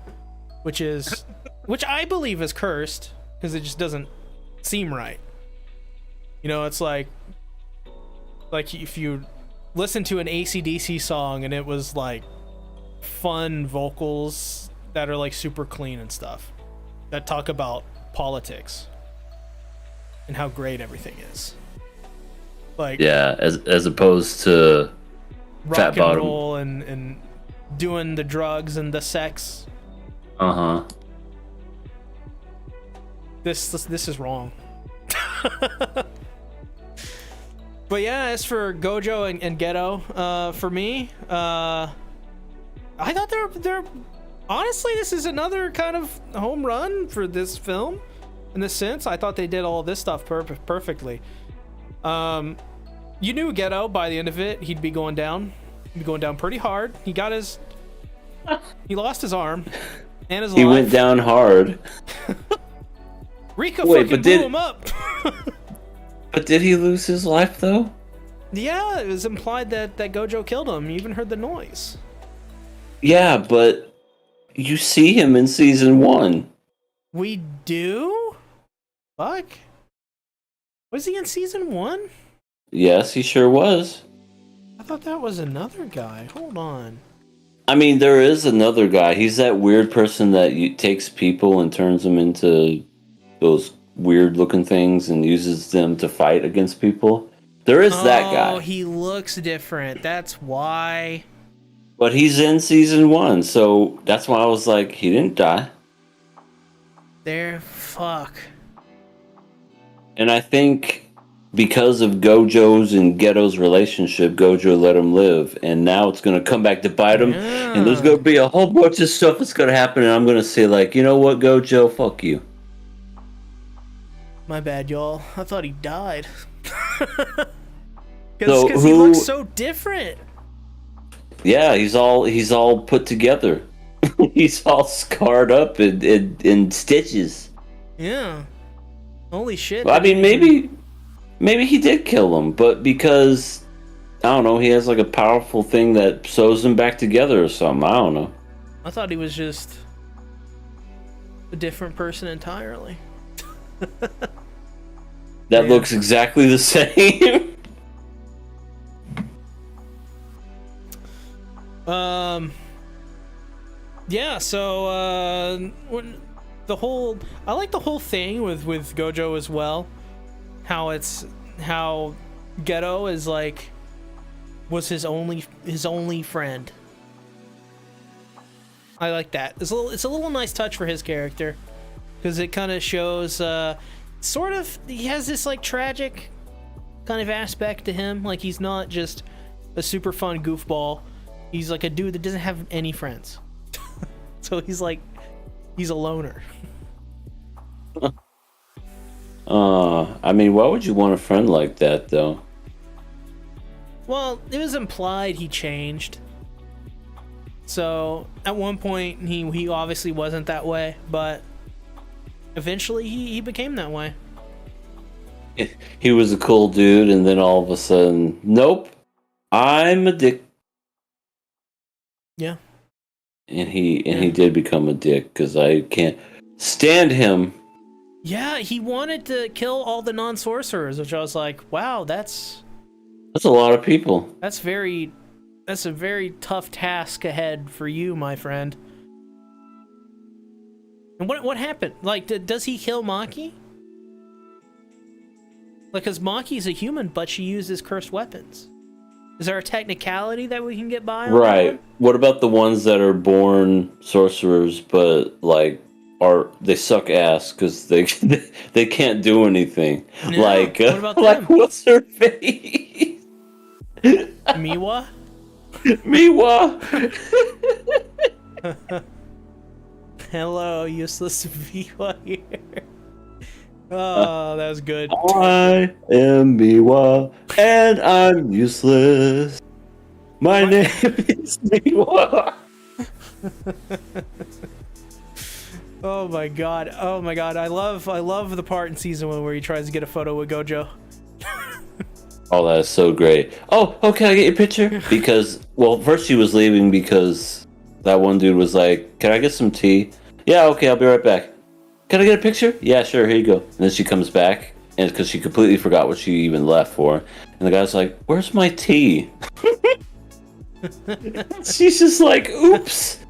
which I believe is cursed because it just doesn't seem right. It's like if you listen to an AC/DC song and it was like fun vocals that are like super clean and stuff that talk about politics and how great everything is. Like, yeah, as opposed to rock Fat and Bottom. roll and doing the drugs and the sex. This is wrong. But yeah, as for Gojo and Geto, for me, I thought they're honestly, this is another kind of home run for this film. In this sense, I thought they did all this stuff perfectly. You knew Geto by the end of it, he'd be going down. He'd be going down pretty hard. He lost his arm and his life. He went down hard. Rika fucking blew him up. But did he lose his life though? Yeah, it was implied that Gojo killed him. You even heard the noise. Yeah, but you see him in season 1. We do? Fuck. Was he in season 1? Yes, he sure was. I thought that was another guy. Hold on. I mean, there is another guy. He's that weird person that takes people and turns them into those weird looking things and uses them to fight against people. There is that guy. Oh, he looks different. That's why. But he's in season 1, so that's why I was like, he didn't die. Fuck. And I think because of Gojo's and Geto's relationship, Gojo let him live, and now it's going to come back to bite him, and there's going to be a whole bunch of stuff that's going to happen, and I'm going to say, like, you know what, Gojo, fuck you. My bad, y'all. I thought he died. Because he looks so different. Yeah, he's all put together. He's all scarred up in stitches. Yeah. Holy shit. Well, I mean, maybe he did kill him, but because, I don't know, he has like a powerful thing that sews him back together or something. I don't know. I thought he was just a different person entirely. That looks exactly the same. Yeah, so I like the whole thing with Gojo as well. How Geto is like was his only friend. I like that. It's a little nice touch for his character because it kind of shows sort of he has this like tragic kind of aspect to him. Like he's not just a super fun goofball. He's like a dude that doesn't have any friends. So he's a loner. I mean, why would you want a friend like that though? Well, it was implied he changed. So at one point he obviously wasn't that way, but eventually he became that way. He was a cool dude, and then all of a sudden, nope, I'm a dick. Yeah. And he did become a dick because I can't stand him. Yeah, he wanted to kill all the non-sorcerers, which I was like, wow, that's a lot of people. That's That's a very tough task ahead for you, my friend. And what happened? Like, does he kill Maki? Like, because Maki's a human, but she uses cursed weapons. Is there a technicality that we can get by on? Right. What about the ones that are born sorcerers, but like they suck ass because they can't do anything? No, like, what about them? like what's her face? Miwa. Miwa. Hello, useless Miwa here. Oh, that was good. I am Miwa, and I'm useless. My name is Miwa. Oh my god! I love the part in season 1 where he tries to get a photo with Gojo. Oh, that is so great. Oh, can I get your picture? Because, well, first she was leaving because that one dude was like, "Can I get some tea?" Yeah, okay, I'll be right back. Can I get a picture? Yeah, sure, here you go. And then she comes back, and because she completely forgot what she even left for. And the guy's like, "Where's my tea?" She's just like, "Oops."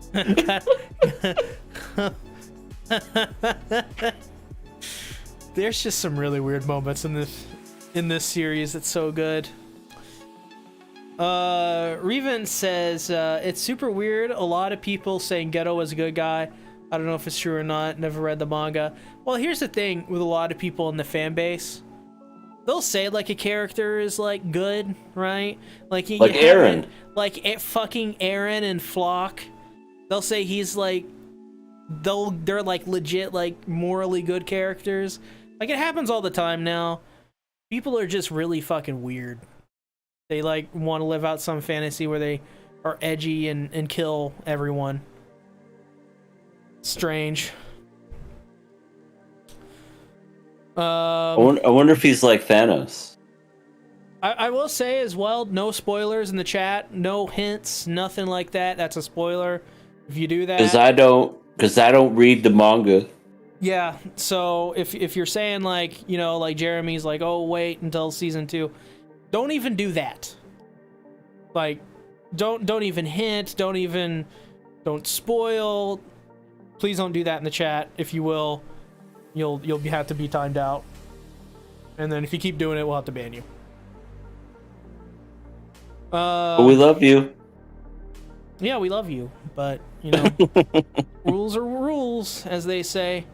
There's just some really weird moments in this series. It's so good. Reven says it's super weird. A lot of people saying Geto was a good guy. I don't know if it's true or not. Never read the manga. Well, here's the thing with a lot of people in the fan base. They'll say like a character is like good, right? Like Eren. Fucking Eren and Flock. They'll say he's like, they're like legit like morally good characters. Like it happens all the time now. People are just really fucking weird. They like want to live out some fantasy where they are edgy and kill everyone. Strange. I wonder if he's like Thanos. I will say as well, no spoilers in the chat, no hints, nothing like that. That's a spoiler if you do that. Because I don't read the manga. Yeah, so if you're saying like, you know, like Jeremy's like, oh wait until season 2, don't even do that. Like, don't even hint, don't spoil. Please don't do that in the chat. If you will, you'll have to be timed out. And then if you keep doing it, we'll have to ban you. But we love you. Yeah, we love you, but you know, rules are rules, as they say.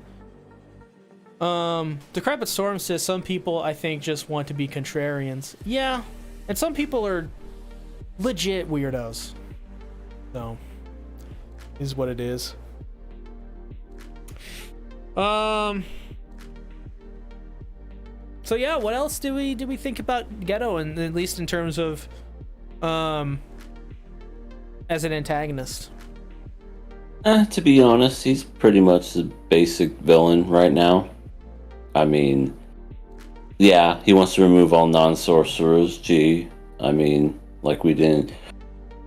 Decrepit Storm says some people I think just want to be contrarians. Yeah, and some people are legit weirdos. So, is what it is. So yeah, what else do we think about Geto, and at least in terms of as an antagonist? To be honest, he's pretty much the basic villain right now. I mean, yeah, he wants to remove all non-sorcerers. Gee, I mean, like we didn't.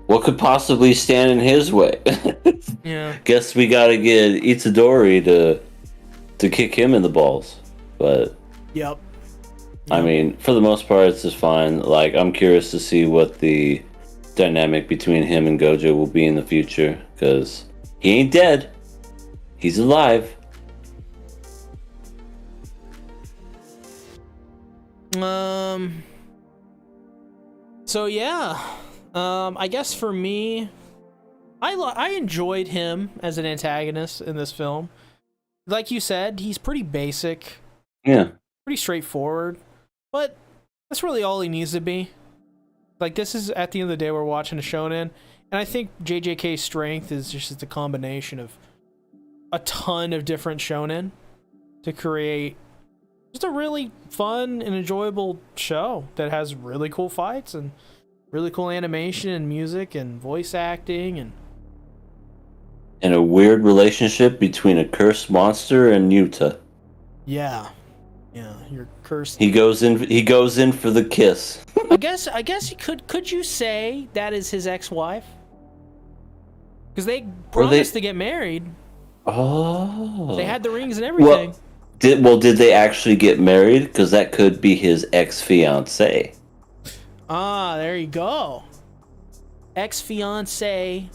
What could possibly stand in his way? Yeah. Guess we gotta get Itadori to kick him in the balls. But Yep. I mean, for the most part, it's just fine. Like, I'm curious to see what the dynamic between him and Gojo will be in the future, because he ain't dead. He's alive. So yeah, I guess for me, I enjoyed him as an antagonist in this film. Like you said, he's pretty basic. Yeah. Pretty straightforward, but that's really all he needs to be. Like, this is, at the end of the day, we're watching a shonen, and I think JJK's strength is just a combination of a ton of different shonen to create just a really fun and enjoyable show that has really cool fights and really cool animation and music and voice acting and a weird relationship between a cursed monster and Yuta. Yeah, you're cursed. He goes in for the kiss. I guess you could you say that is his ex-wife? Because they promised to get married. Oh. They had the rings and everything. Did they actually get married? Because that could be his ex-fiancée. Ah, there you go. ex-fiance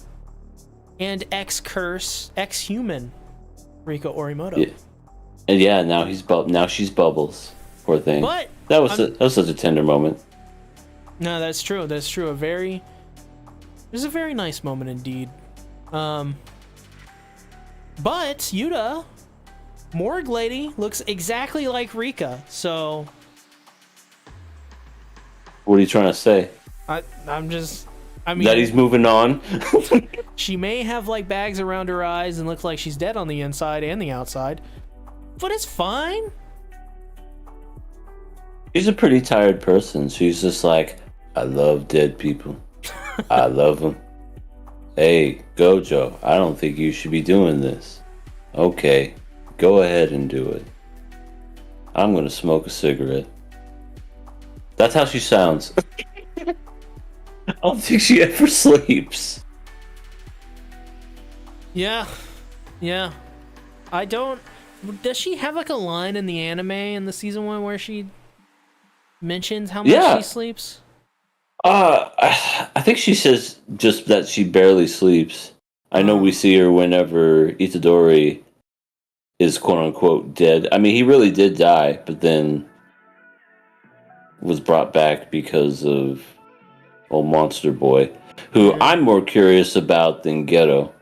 and ex-human Rika Orimoto. Yeah. And yeah, now she's Bubbles. Poor thing. But that was such a tender moment. No, that's true. That's true. It was a very nice moment indeed. But Yuta, Morgue Lady, looks exactly like Rika. So what are you trying to say? I mean that he's moving on. She may have like bags around her eyes and looks like she's dead on the inside and the outside, but it's fine. She's a pretty tired person. She's just like, I love dead people. I love them. Hey, Gojo, I don't think you should be doing this. Okay, go ahead and do it. I'm gonna smoke a cigarette. That's how she sounds. I don't think she ever sleeps. Yeah. Does she have like a line in the anime in the season 1 where she mentions how much she sleeps? I think she says just that she barely sleeps. I know we see her whenever Itadori is quote unquote dead. I mean, he really did die, but then was brought back because of old Monster Boy, who I'm more curious about than Ghetto.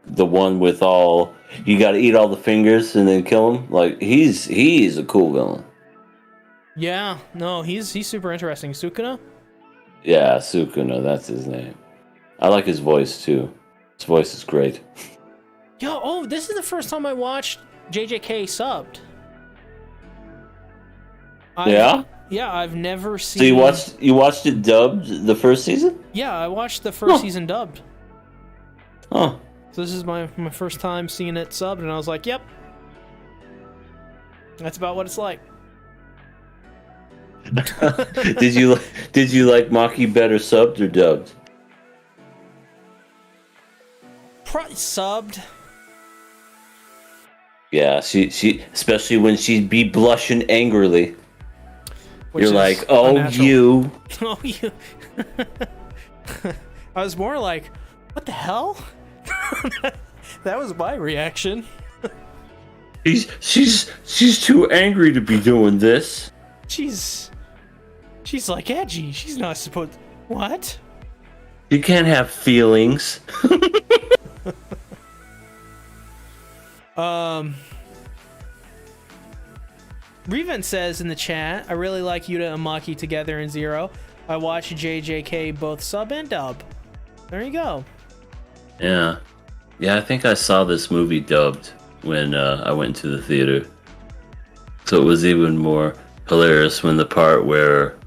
The one with all, you gotta eat all the fingers and then kill him. Like, he's a cool villain. Yeah, no, he's super interesting. Sukuna? Yeah, Sukuna, that's his name. I like his voice too. His voice is great. This is the first time I watched JJK subbed. Yeah, I've never seen. So you watched it dubbed the first season? Yeah, I watched the first season dubbed. Huh. So this is my first time seeing it subbed, and I was like, yep. That's about what it's like. Did you like Maki better subbed or dubbed? Probably subbed. Yeah, she especially when she'd be blushing angrily. You're like, oh, unnatural. you. Oh, you. I was more like, what the hell? That was my reaction. She's too angry to be doing this. She's like edgy. She's not supposed. What? You can't have feelings. Reven says in the chat, I really like Yuta and Maki together in Zero. I watched JJK both sub and dub. There you go. Yeah, I think I saw this movie dubbed when I went to the theater. So it was even more hilarious when the part where,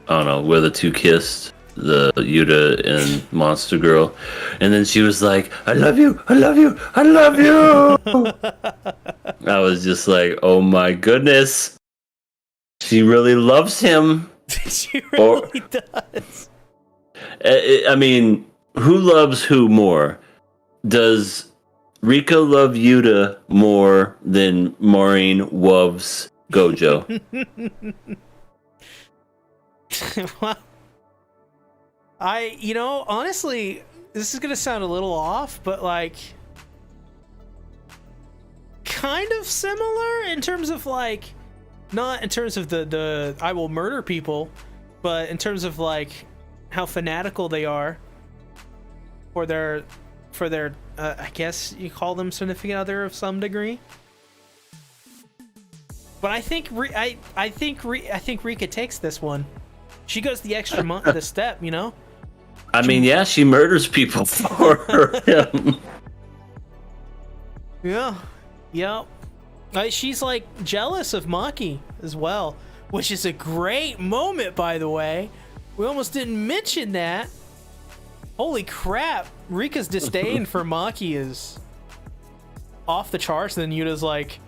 I don't know, where the two kissed, the Yuta and Monster Girl, and then she was like, I love you, I love you, I love you. I was just like, oh my goodness, she really loves him. She really does. I mean, who loves who more? Does Rika love Yuta more than Maureen loves Gojo? Well, honestly, this is gonna sound a little off, but like, kind of similar in terms of like, not in terms of the I will murder people, but in terms of like how fanatical they are for their I guess you call them significant other of some degree. But I think Rika takes this one. She goes the extra the step, you know. I mean, yeah, she murders people for him. Yeah, yep. She's like jealous of Maki as well, which is a great moment, by the way. We almost didn't mention that. Holy crap! Rika's disdain for Maki is off the charts. Then Yuta's like,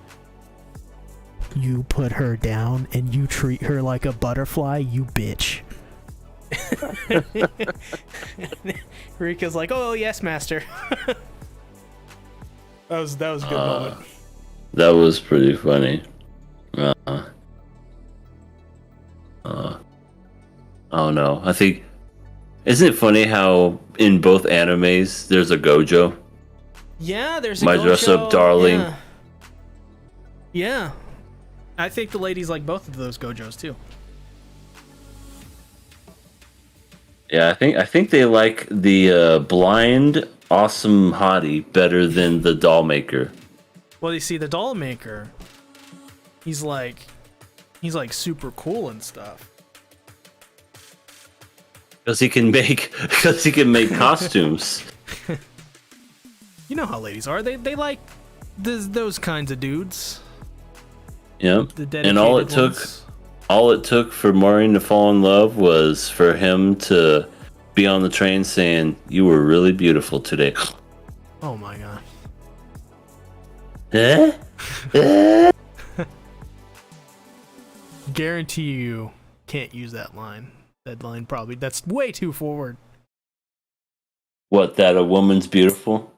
you put her down and you treat her like a butterfly, you bitch. Rika's like, oh yes, master. that was a good moment. That was pretty funny. I don't know. I think Isn't it funny how in both animes there's a Gojo? Yeah, there's a My Gojo. dress-up darling. Yeah. I think the ladies like both of those Gojos too. Yeah, I think they like the blind awesome hottie better than the doll maker. Well, you see, the doll maker, he's like super cool and stuff. Because he can make costumes. You know how ladies are. They like those kinds of dudes. Yeah. The dedicated And all it took for Maureen to fall in love was for him to be on the train saying, "You were really beautiful today." Oh my god. Guarantee you can't use that line. That line probably, that's way too forward. What, that a woman's beautiful?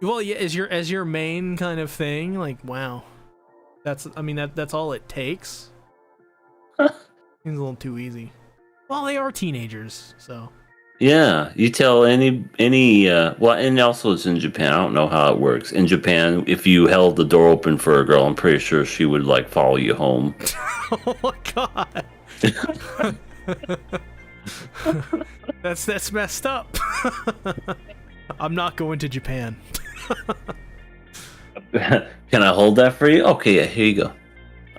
Well, yeah, as your main kind of thing, like, wow. That's all it takes. Seems a little too easy. Well, they are teenagers, so. Yeah, you tell any well, and also it's in Japan. I don't know how it works. In Japan, if you held the door open for a girl, I'm pretty sure she would like follow you home. Oh my god. That's messed up. I'm not going to Japan. Can I hold that for you? Okay, yeah, here you go.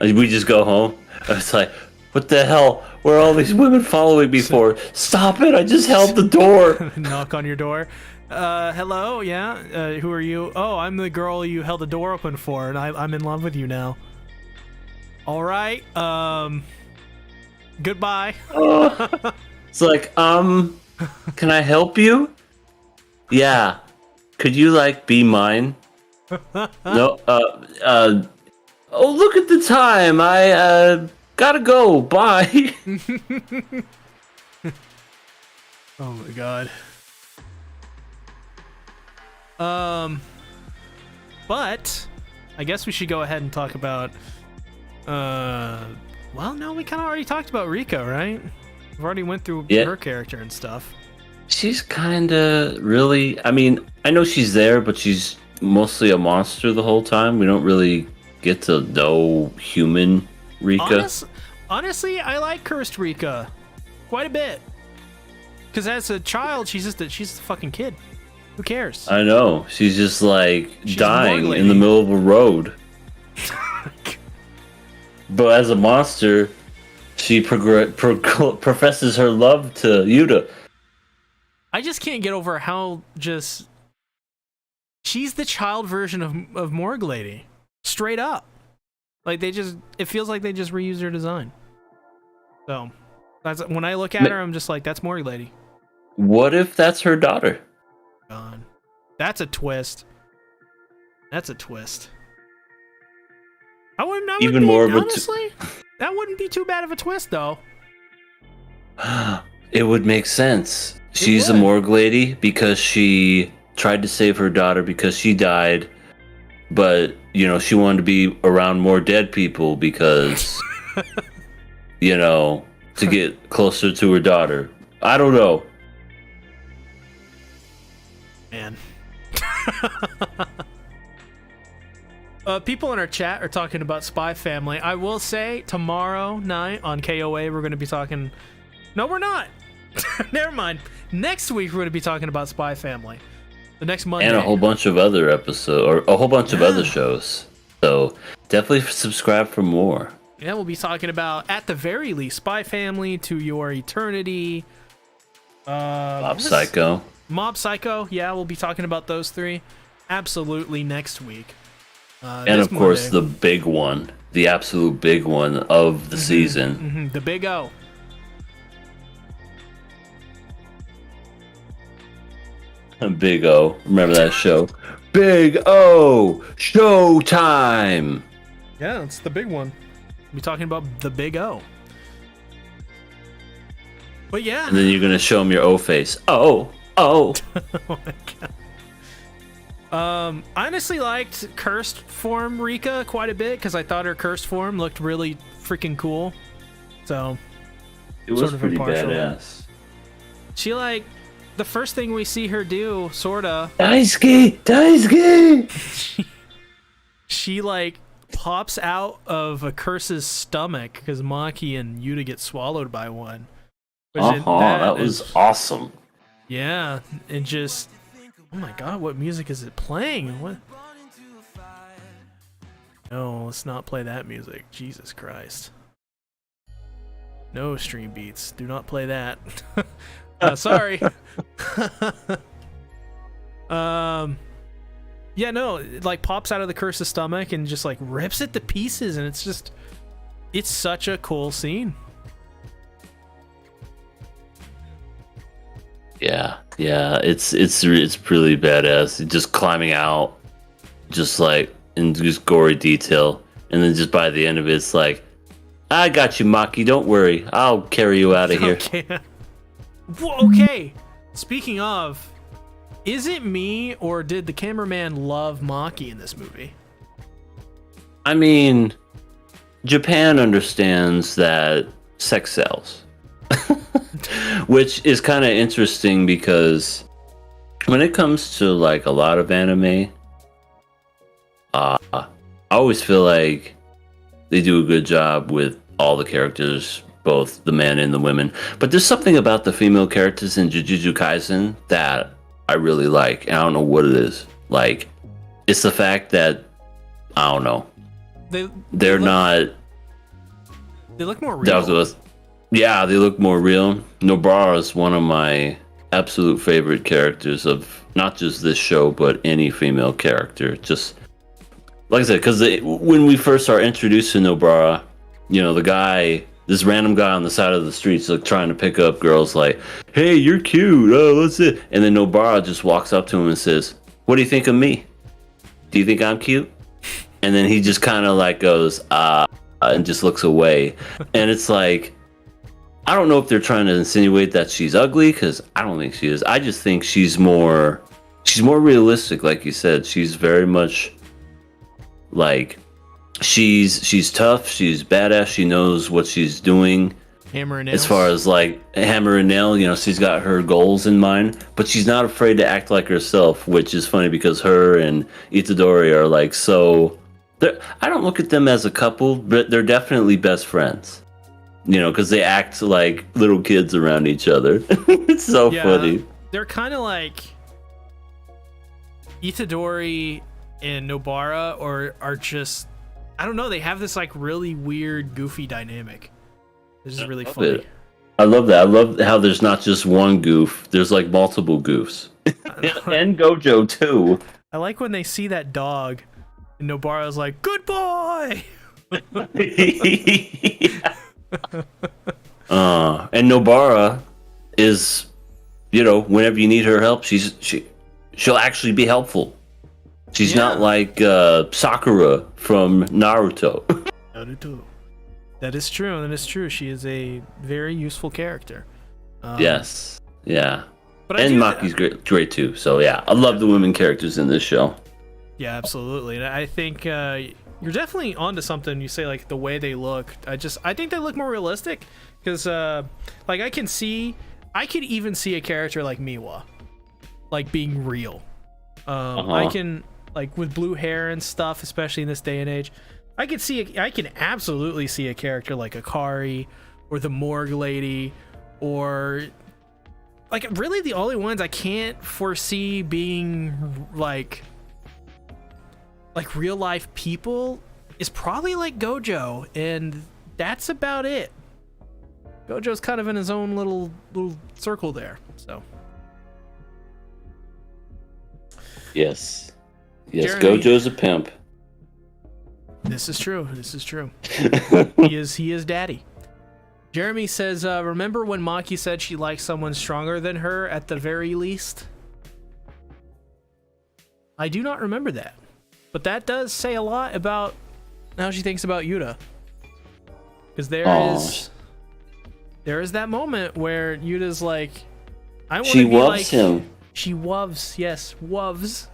We just go home. It's like, what the hell? Where are all these women following me for? Stop it! I just held the door. Knock on your door. Hello, yeah? Who are you? Oh, I'm the girl you held the door open for, and I'm in love with you now. Alright, goodbye. It's like, can I help you? Yeah. Could you, like, be mine? No, oh, look at the time. I, gotta go. Bye. Oh my god. But I guess we should go ahead and talk about well, no, we kind of already talked about Rika, right? We've already went through her character and stuff. She's kind of really, I mean, I know she's there, but she's mostly a monster the whole time. We don't really get to know human Rika. Honestly, I like cursed Rika quite a bit. Because as a child, she's a fucking kid. Who cares? I know. She's just like dying in the middle of a road. But as a monster, she professes her love to Yuta. I just can't get over how just... She's the child version of Morgue Lady. Straight up. Like, it feels like they just reused her design. So, when I look at her, I'm just like, that's Morgue Lady. What if that's her daughter? God. That's a twist. That's a twist. That wouldn't be too bad of a twist, though. It would make sense. She's a Morgue Lady because she tried to save her daughter because she died, but, you know, she wanted to be around more dead people because, you know, to get closer to her daughter. I don't know. Man. People in our chat are talking about Spy Family. I will say, tomorrow night on KOA, we're going to be talking... No, we're not. Never mind. Next week, we're going to be talking about Spy Family. The next Monday. And a whole bunch of other episodes, or a whole bunch of other shows. So definitely subscribe for more. Yeah, we'll be talking about, at the very least, Spy Family, To Your Eternity. Mob Psycho. Mob Psycho, yeah, we'll be talking about those three. Absolutely next week. And of course, the big one. The absolute big one of the season. The Big O. Big O. Remember that show? Big O! Showtime! Yeah, it's the big one. We'll be talking about the Big O. But yeah. And then you're going to show him your O face. Oh! Oh my god. I honestly liked cursed form Rika quite a bit because I thought her cursed form looked really freaking cool. So it was pretty badass. She like the first thing we see her do, sorta. Daisuke. She like pops out of a curse's stomach because Maki and Yuta get swallowed by one. That was awesome. Yeah, and just oh my god, what music is it playing? What? No, let's not play that music. Jesus Christ. No stream beats. Do not play that. Sorry. Yeah, no, it like pops out of the curse's stomach and just like rips it to pieces, and it's such a cool scene. Yeah, it's really badass. Just climbing out, just like in just gory detail, and then just by the end of it, it's like, I got you, Maki. Don't worry, I'll carry you out of here. Okay. Okay. Speaking of, is it me or did the cameraman love Maki in this movie? I mean, Japan understands that sex sells. Which is kind of interesting because when it comes to like a lot of anime, I always feel like they do a good job with all the characters, both the men and the women. But there's something about the female characters in Jujutsu Kaisen that I really like, and I don't know what it is. Like, it's the fact that I don't know. They're not. They look more real. Yeah, they look more real. Nobara is one of my absolute favorite characters of not just this show, but any female character. Just like I said, because when we first are introduced to Nobara, you know, this random guy on the side of the streets, like trying to pick up girls, like, "Hey, you're cute. Oh, what's it?" And then Nobara just walks up to him and says, "What do you think of me? Do you think I'm cute?" And then he just kind of like goes, and just looks away. And it's like, I don't know if they're trying to insinuate that she's ugly, because I don't think she is. I just think she's more realistic, like you said. She's very much like she's tough, she's badass, she knows what she's doing. Hammer and nails. As far as like hammer and nail, you know, she's got her goals in mind, but she's not afraid to act like herself, which is funny because her and Itadori are like so. I don't look at them as a couple, but they're definitely best friends. You know, because they act like little kids around each other. It's so funny. They're kind of like Itadori and Nobara, or are just, I don't know. They have this like really weird, goofy dynamic. This is really funny. I love that. I love how there's not just one goof. There's like multiple goofs. And Gojo too. I like when they see that dog, and Nobara's like, "Good boy." And Nobara is, you know, whenever you need her help, she'll actually be helpful. She's not like Sakura from Naruto. That is true. That is true. She is a very useful character. Yes. Yeah. And Maki's great too. So yeah, I love the women characters in this show. Yeah, absolutely. And I think you're definitely onto something. You say like the way they look. I think they look more realistic because like I could even see a character like Miwa like being real. I can, like, with blue hair and stuff, especially in this day and age, I can absolutely see a character like Akari or the Morgue Lady, or like really the only ones I can't foresee being like real life people is probably like Gojo, and that's about it. Gojo's kind of in his own little circle there, so. Yes, Jeremy, Gojo's a pimp. This is true. He is daddy. Jeremy says, remember when Maki said she likes someone stronger than her at the very least? I do not remember that. But that does say a lot about how she thinks about Yuta. Because there is that moment where Yuta's like, I want to be like... She loves him. She woves, yes, woves.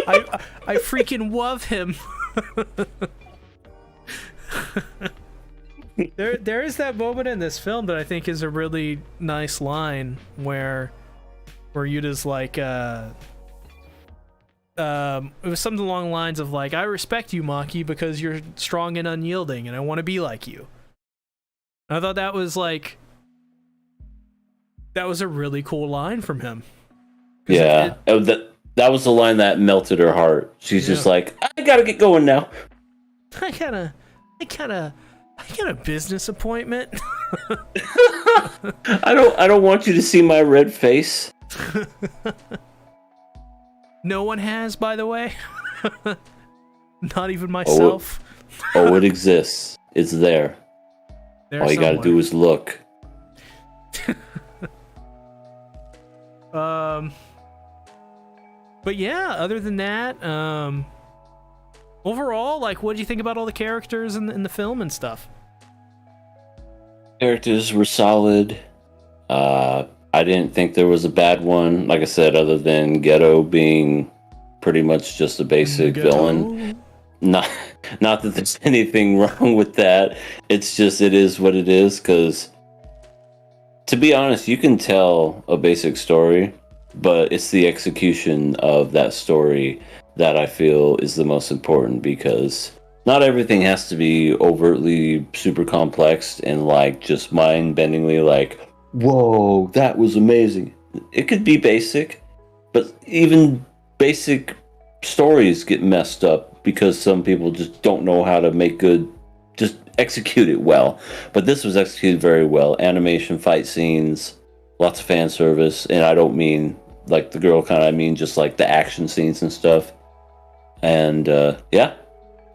I freaking wove him. There is that moment in this film that I think is a really nice line where Yuta's like, it was something along the lines of like, I respect you, Maki, because you're strong and unyielding, and I want to be like you. And I thought that was a really cool line from him. Yeah, that was the line that melted her heart. She's just like, I gotta get going now. I got a business appointment. I don't want you to see my red face. No one has, by the way. Not even myself. It exists. It's there. All you gotta do is look. But yeah, other than that, overall, like, what do you think about all the characters in the film and stuff? Characters were solid. I didn't think there was a bad one. Like I said, other than Ghetto being pretty much just a basic villain. Not that there's anything wrong with that. It's just, it is what it is. Because, to be honest, you can tell a basic story, but it's the execution of that story that I feel is the most important, because not everything has to be overtly super complex and like just mind-bendingly like, whoa, that was amazing. It could be basic, but even basic stories get messed up because some people just don't know how to just execute it well. But this was executed very well. Animation, fight scenes, lots of fan service, and I don't mean like the girl kind, I mean just like the action scenes and stuff. And yeah,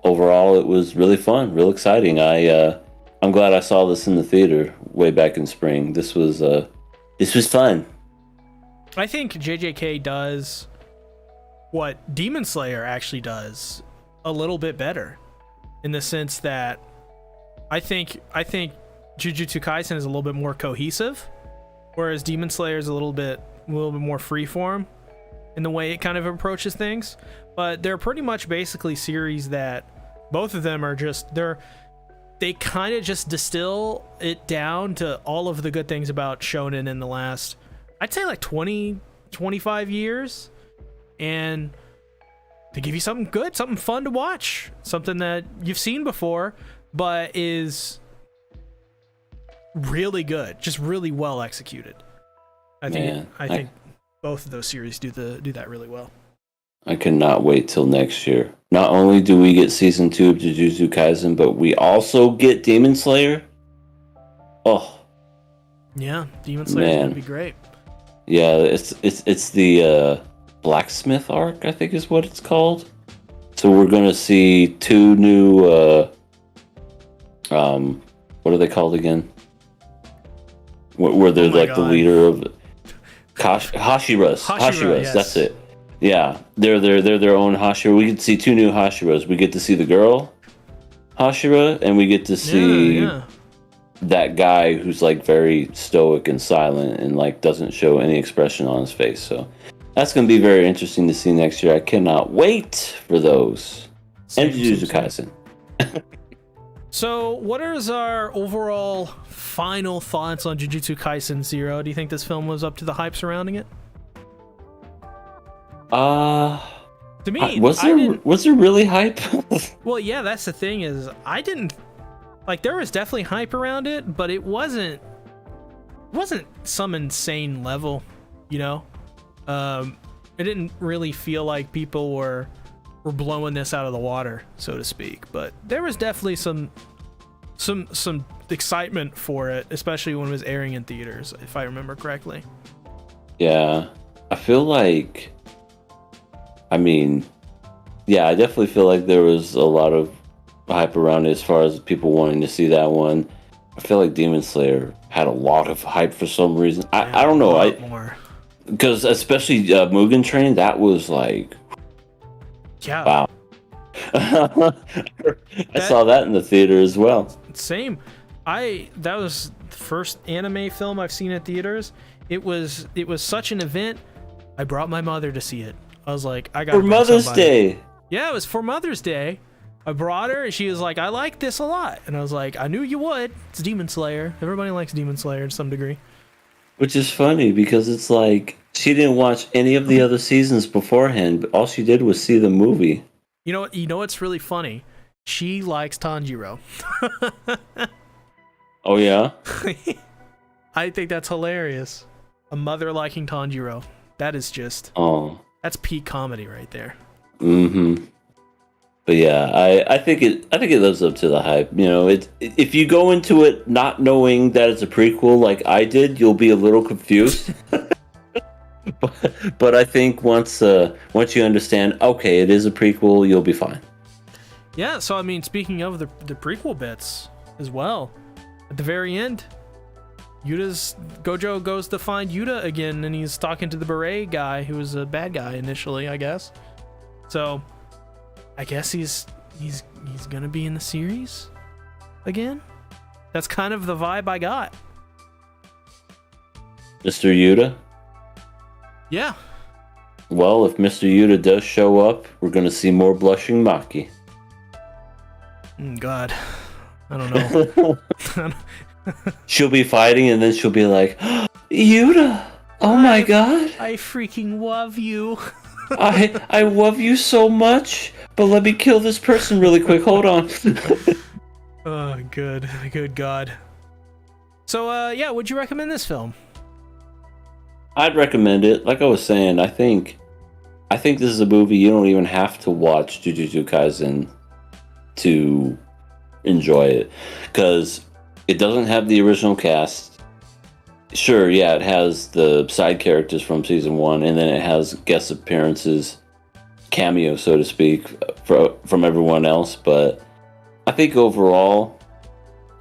overall it was really fun, real exciting. I'm glad I saw this in the theater way back in spring. This was fun. I think JJK does what Demon Slayer actually does a little bit better, in the sense that I think Jujutsu Kaisen is a little bit more cohesive, whereas Demon Slayer is a little bit more freeform in the way it kind of approaches things. But they're pretty much basically series that both of them are just, they kind of just distill it down to all of the good things about shonen in the last, I'd say like 20-25 years, and to give you something good, something fun to watch, something that you've seen before but is really good, just really well executed. I think both of those series do that really well. I cannot wait till next year. Not only do we get season 2 of Jujutsu Kaisen, but we also get Demon Slayer. Oh, yeah, Demon Slayer is gonna be great. Yeah, it's the blacksmith arc, I think is what it's called. So we're gonna see 2 new what are they called again? Where they're like the leader of Hashiras. Yes. That's it. Yeah, they're their own Hashira. We get to see 2 new Hashiras. We get to see the girl Hashira, and we get to see that guy who's like very stoic and silent and like doesn't show any expression on his face. So that's going to be very interesting to see next year. I cannot wait for those. And Jujutsu Kaisen. So, what is our overall final thoughts on Jujutsu Kaisen 0? Do you think this film was up to the hype surrounding it? To me, was there really hype? Well, yeah, that's the thing, is I didn't like, there was definitely hype around it, but it wasn't some insane level, you know? It didn't really feel like people were blowing this out of the water, so to speak, but there was definitely some excitement for it, especially when it was airing in theaters, if I remember correctly. Yeah, I feel like, I definitely feel like there was a lot of hype around it as far as people wanting to see that one. I feel like Demon Slayer had a lot of hype for some reason. I don't know, because especially Mugen Train, that was like, yeah, wow. I saw that in the theater as well. Same. That was the first anime film I've seen at theaters. It was such an event. I brought my mother to see it. I was like, I got for Mother's Day. Yeah, it was for Mother's Day. I brought her, and she was like, I like this a lot. And I was like, I knew you would. It's Demon Slayer. Everybody likes Demon Slayer to some degree. Which is funny because it's like she didn't watch any of the other seasons beforehand, but all she did was see the movie. You know what? You know what's really funny? She likes Tanjiro. Oh yeah? I think that's hilarious. A mother liking Tanjiro. That is just... Oh. That's peak comedy right there. Mm-hmm. But yeah, I think it lives up to the hype. You know, if you go into it not knowing that it's a prequel like I did, you'll be a little confused. but I think once you understand, okay, it is a prequel, you'll be fine. Yeah, so I mean, speaking of the prequel bits as well, at the very end, Gojo goes to find Yuta again, and he's talking to the beret guy, who was a bad guy initially, I guess. So I guess he's gonna be in the series again. That's kind of the vibe I got. Mr. Yuta? Yeah. Well, if Mr. Yuta does show up, we're gonna see more blushing Maki. God. I don't know. She'll be fighting and then she'll be like, Yuta! Oh my god! I freaking love you. I love you so much, but let me kill this person really quick. Hold on. Oh, good God. So, yeah, would you recommend this film? I'd recommend it. Like I was saying, I think this is a movie you don't even have to watch Jujutsu Kaisen to enjoy it, because it doesn't have the original cast. Sure, yeah, it has the side characters from season 1, and then it has guest appearances, cameo, so to speak, from everyone else. But I think overall,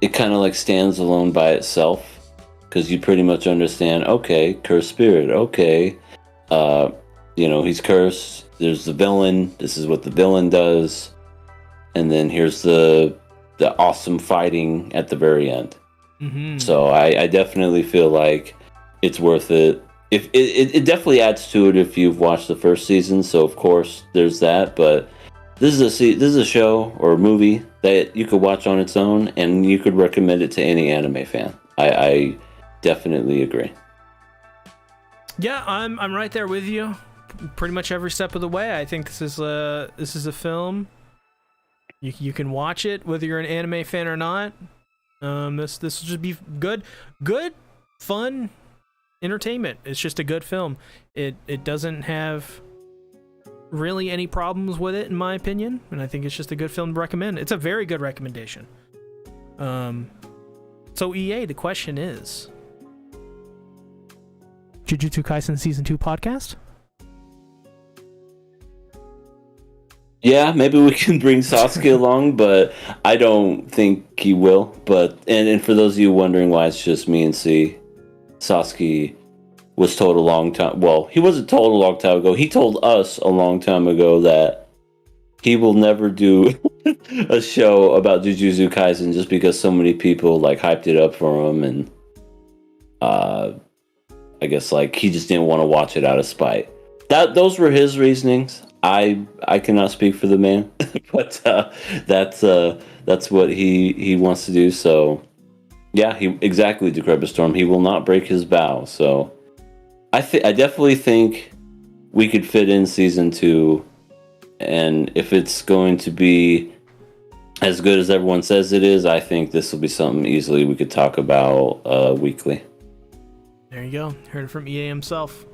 it kind of like stands alone by itself, because you pretty much understand, okay, cursed spirit, okay, he's cursed, there's the villain, this is what the villain does, and then here's the awesome fighting at the very end. Mm-hmm. So I definitely feel like it's worth it. If it definitely adds to it if you've watched the first season, so of course there's that, but this is a show or a movie that you could watch on its own, and you could recommend it to any anime fan. I definitely agree. Yeah, I'm right there with you, pretty much every step of the way. I think this is a film you can watch it whether you're an anime fan or not. This will just be good, fun entertainment. It's just a good film. It doesn't have really any problems with it, in my opinion, and I think it's just a good film to recommend. It's a very good recommendation. So EA, the question is, Jujutsu Kaisen Season 2 podcast? Yeah, maybe we can bring Sasuke along, but I don't think he will. But and for those of you wondering why it's just me and C, Sasuke was told a long time. Well, he wasn't told a long time ago. He told us a long time ago that he will never do a show about Jujutsu Kaisen just because so many people like hyped it up for him, and I guess like he just didn't want to watch it out of spite. Those were his reasonings. I cannot speak for the man, but that's what he wants to do. So yeah, exactly, Decrepit Storm. He will not break his vow. So I definitely think we could fit in season 2, and if it's going to be as good as everyone says it is, I think this will be something easily we could talk about weekly. There you go. Heard it from EA himself.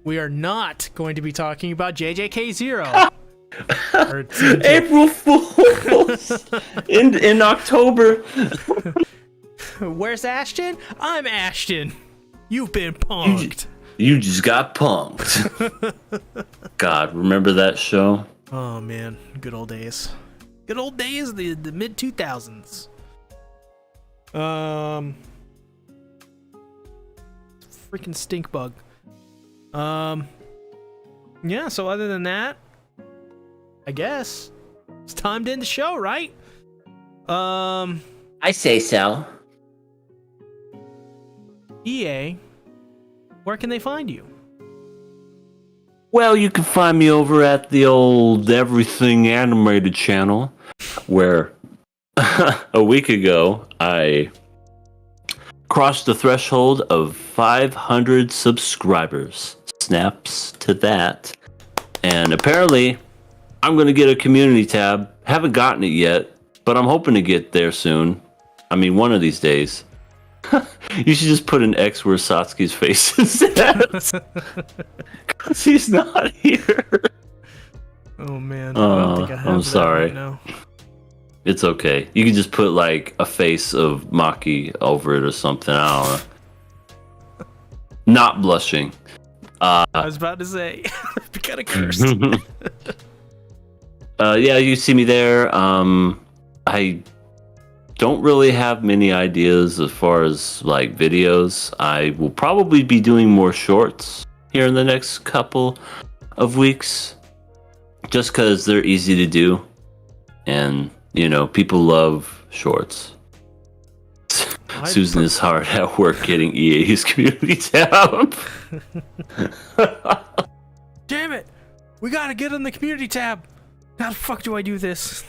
We are not going to be talking about JJK0. April Fools in October. Where's Ashton? I'm Ashton. You've been punked. You just got punked. God, remember that show? Oh man, good old days. Good old days, the mid 2000s. Freaking stink bug. Yeah, so other than that, I guess it's time to end the show, right? I say so. EA, where can they find you? Well, you can find me over at the old Everything Animated channel, where a week ago I crossed the threshold of 500 subscribers. Snaps to that. And apparently, I'm going to get a community tab. Haven't gotten it yet, but I'm hoping to get there soon. I mean, one of these days. You should just put an X where Satsuki's face is. Because he's not here. Oh, man. I don't think I have I'm sorry. Right now. It's okay. You can just put like a face of Maki over it or something. I don't know. Not blushing. I was about to say, be kind of cursed. Yeah, you see me there. I don't really have many ideas as far as like videos. I will probably be doing more shorts here in the next couple of weeks, just because they're easy to do, and you know, people love shorts. Susan is hard at work getting EA's community tab. Damn it! We gotta get on the community tab. How the fuck do I do this?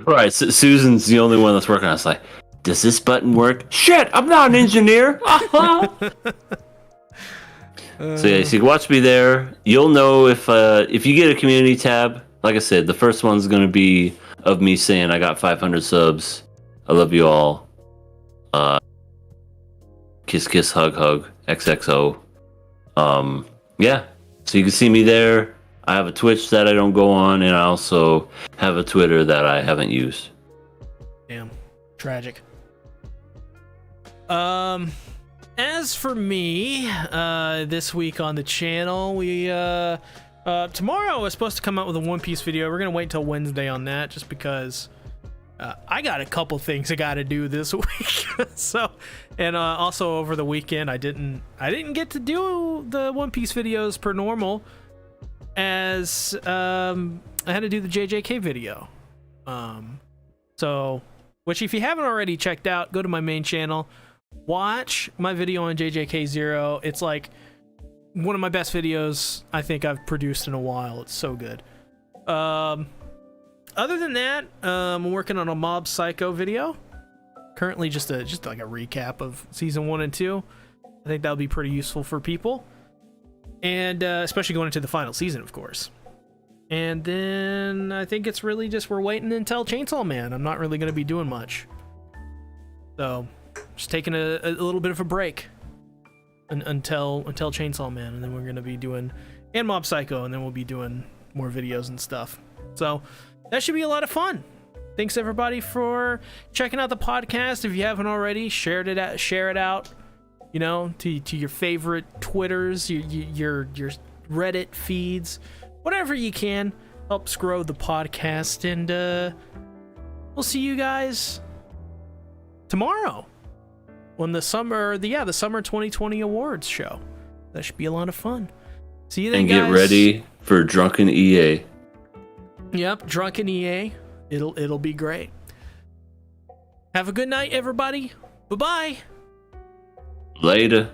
Right, so Susan's the only one that's working on it. It's like, does this button work? Shit, I'm not an engineer. So yeah, so you can watch me there. You'll know if you get a community tab. Like I said, the first one's gonna be of me saying I got 500 subs. I love you all. Kiss, kiss, hug, hug, XXO. Yeah, so you can see me there. I have a Twitch that I don't go on, and I also have a Twitter that I haven't used. Damn, tragic. As for me, this week on the channel, we tomorrow I was supposed to come out with a One Piece video. We're gonna wait until Wednesday on that, just because I got a couple things I gotta do this week. So, and also over the weekend, I didn't get to do the One Piece videos per normal, as I had to do the JJK video. So, which if you haven't already checked out, go to my main channel, watch my video on JJK0. It's like one of my best videos I think I've produced in a while. It's so good. Other than that, I'm working on a Mob Psycho video. Currently just like a recap of season 1 and 2. I think that'll be pretty useful for people. And especially going into the final season, of course. And then I think it's really just we're waiting until Chainsaw Man. I'm not really going to be doing much. So, just taking a little bit of a break until Chainsaw Man, and then we're going to be doing and Mob Psycho, and then we'll be doing more videos and stuff. So, that should be a lot of fun. Thanks everybody for checking out the podcast. If you haven't already, share it out. You know, to your favorite Twitters, your Reddit feeds, whatever you can. Helps grow the podcast, and we'll see you guys tomorrow on the summer 2020 awards show. That should be a lot of fun. See you then, guys. And get ready for Drunken EA. Yep, Drunken EA. It'll be great. Have a good night, everybody. Bye-bye. Later.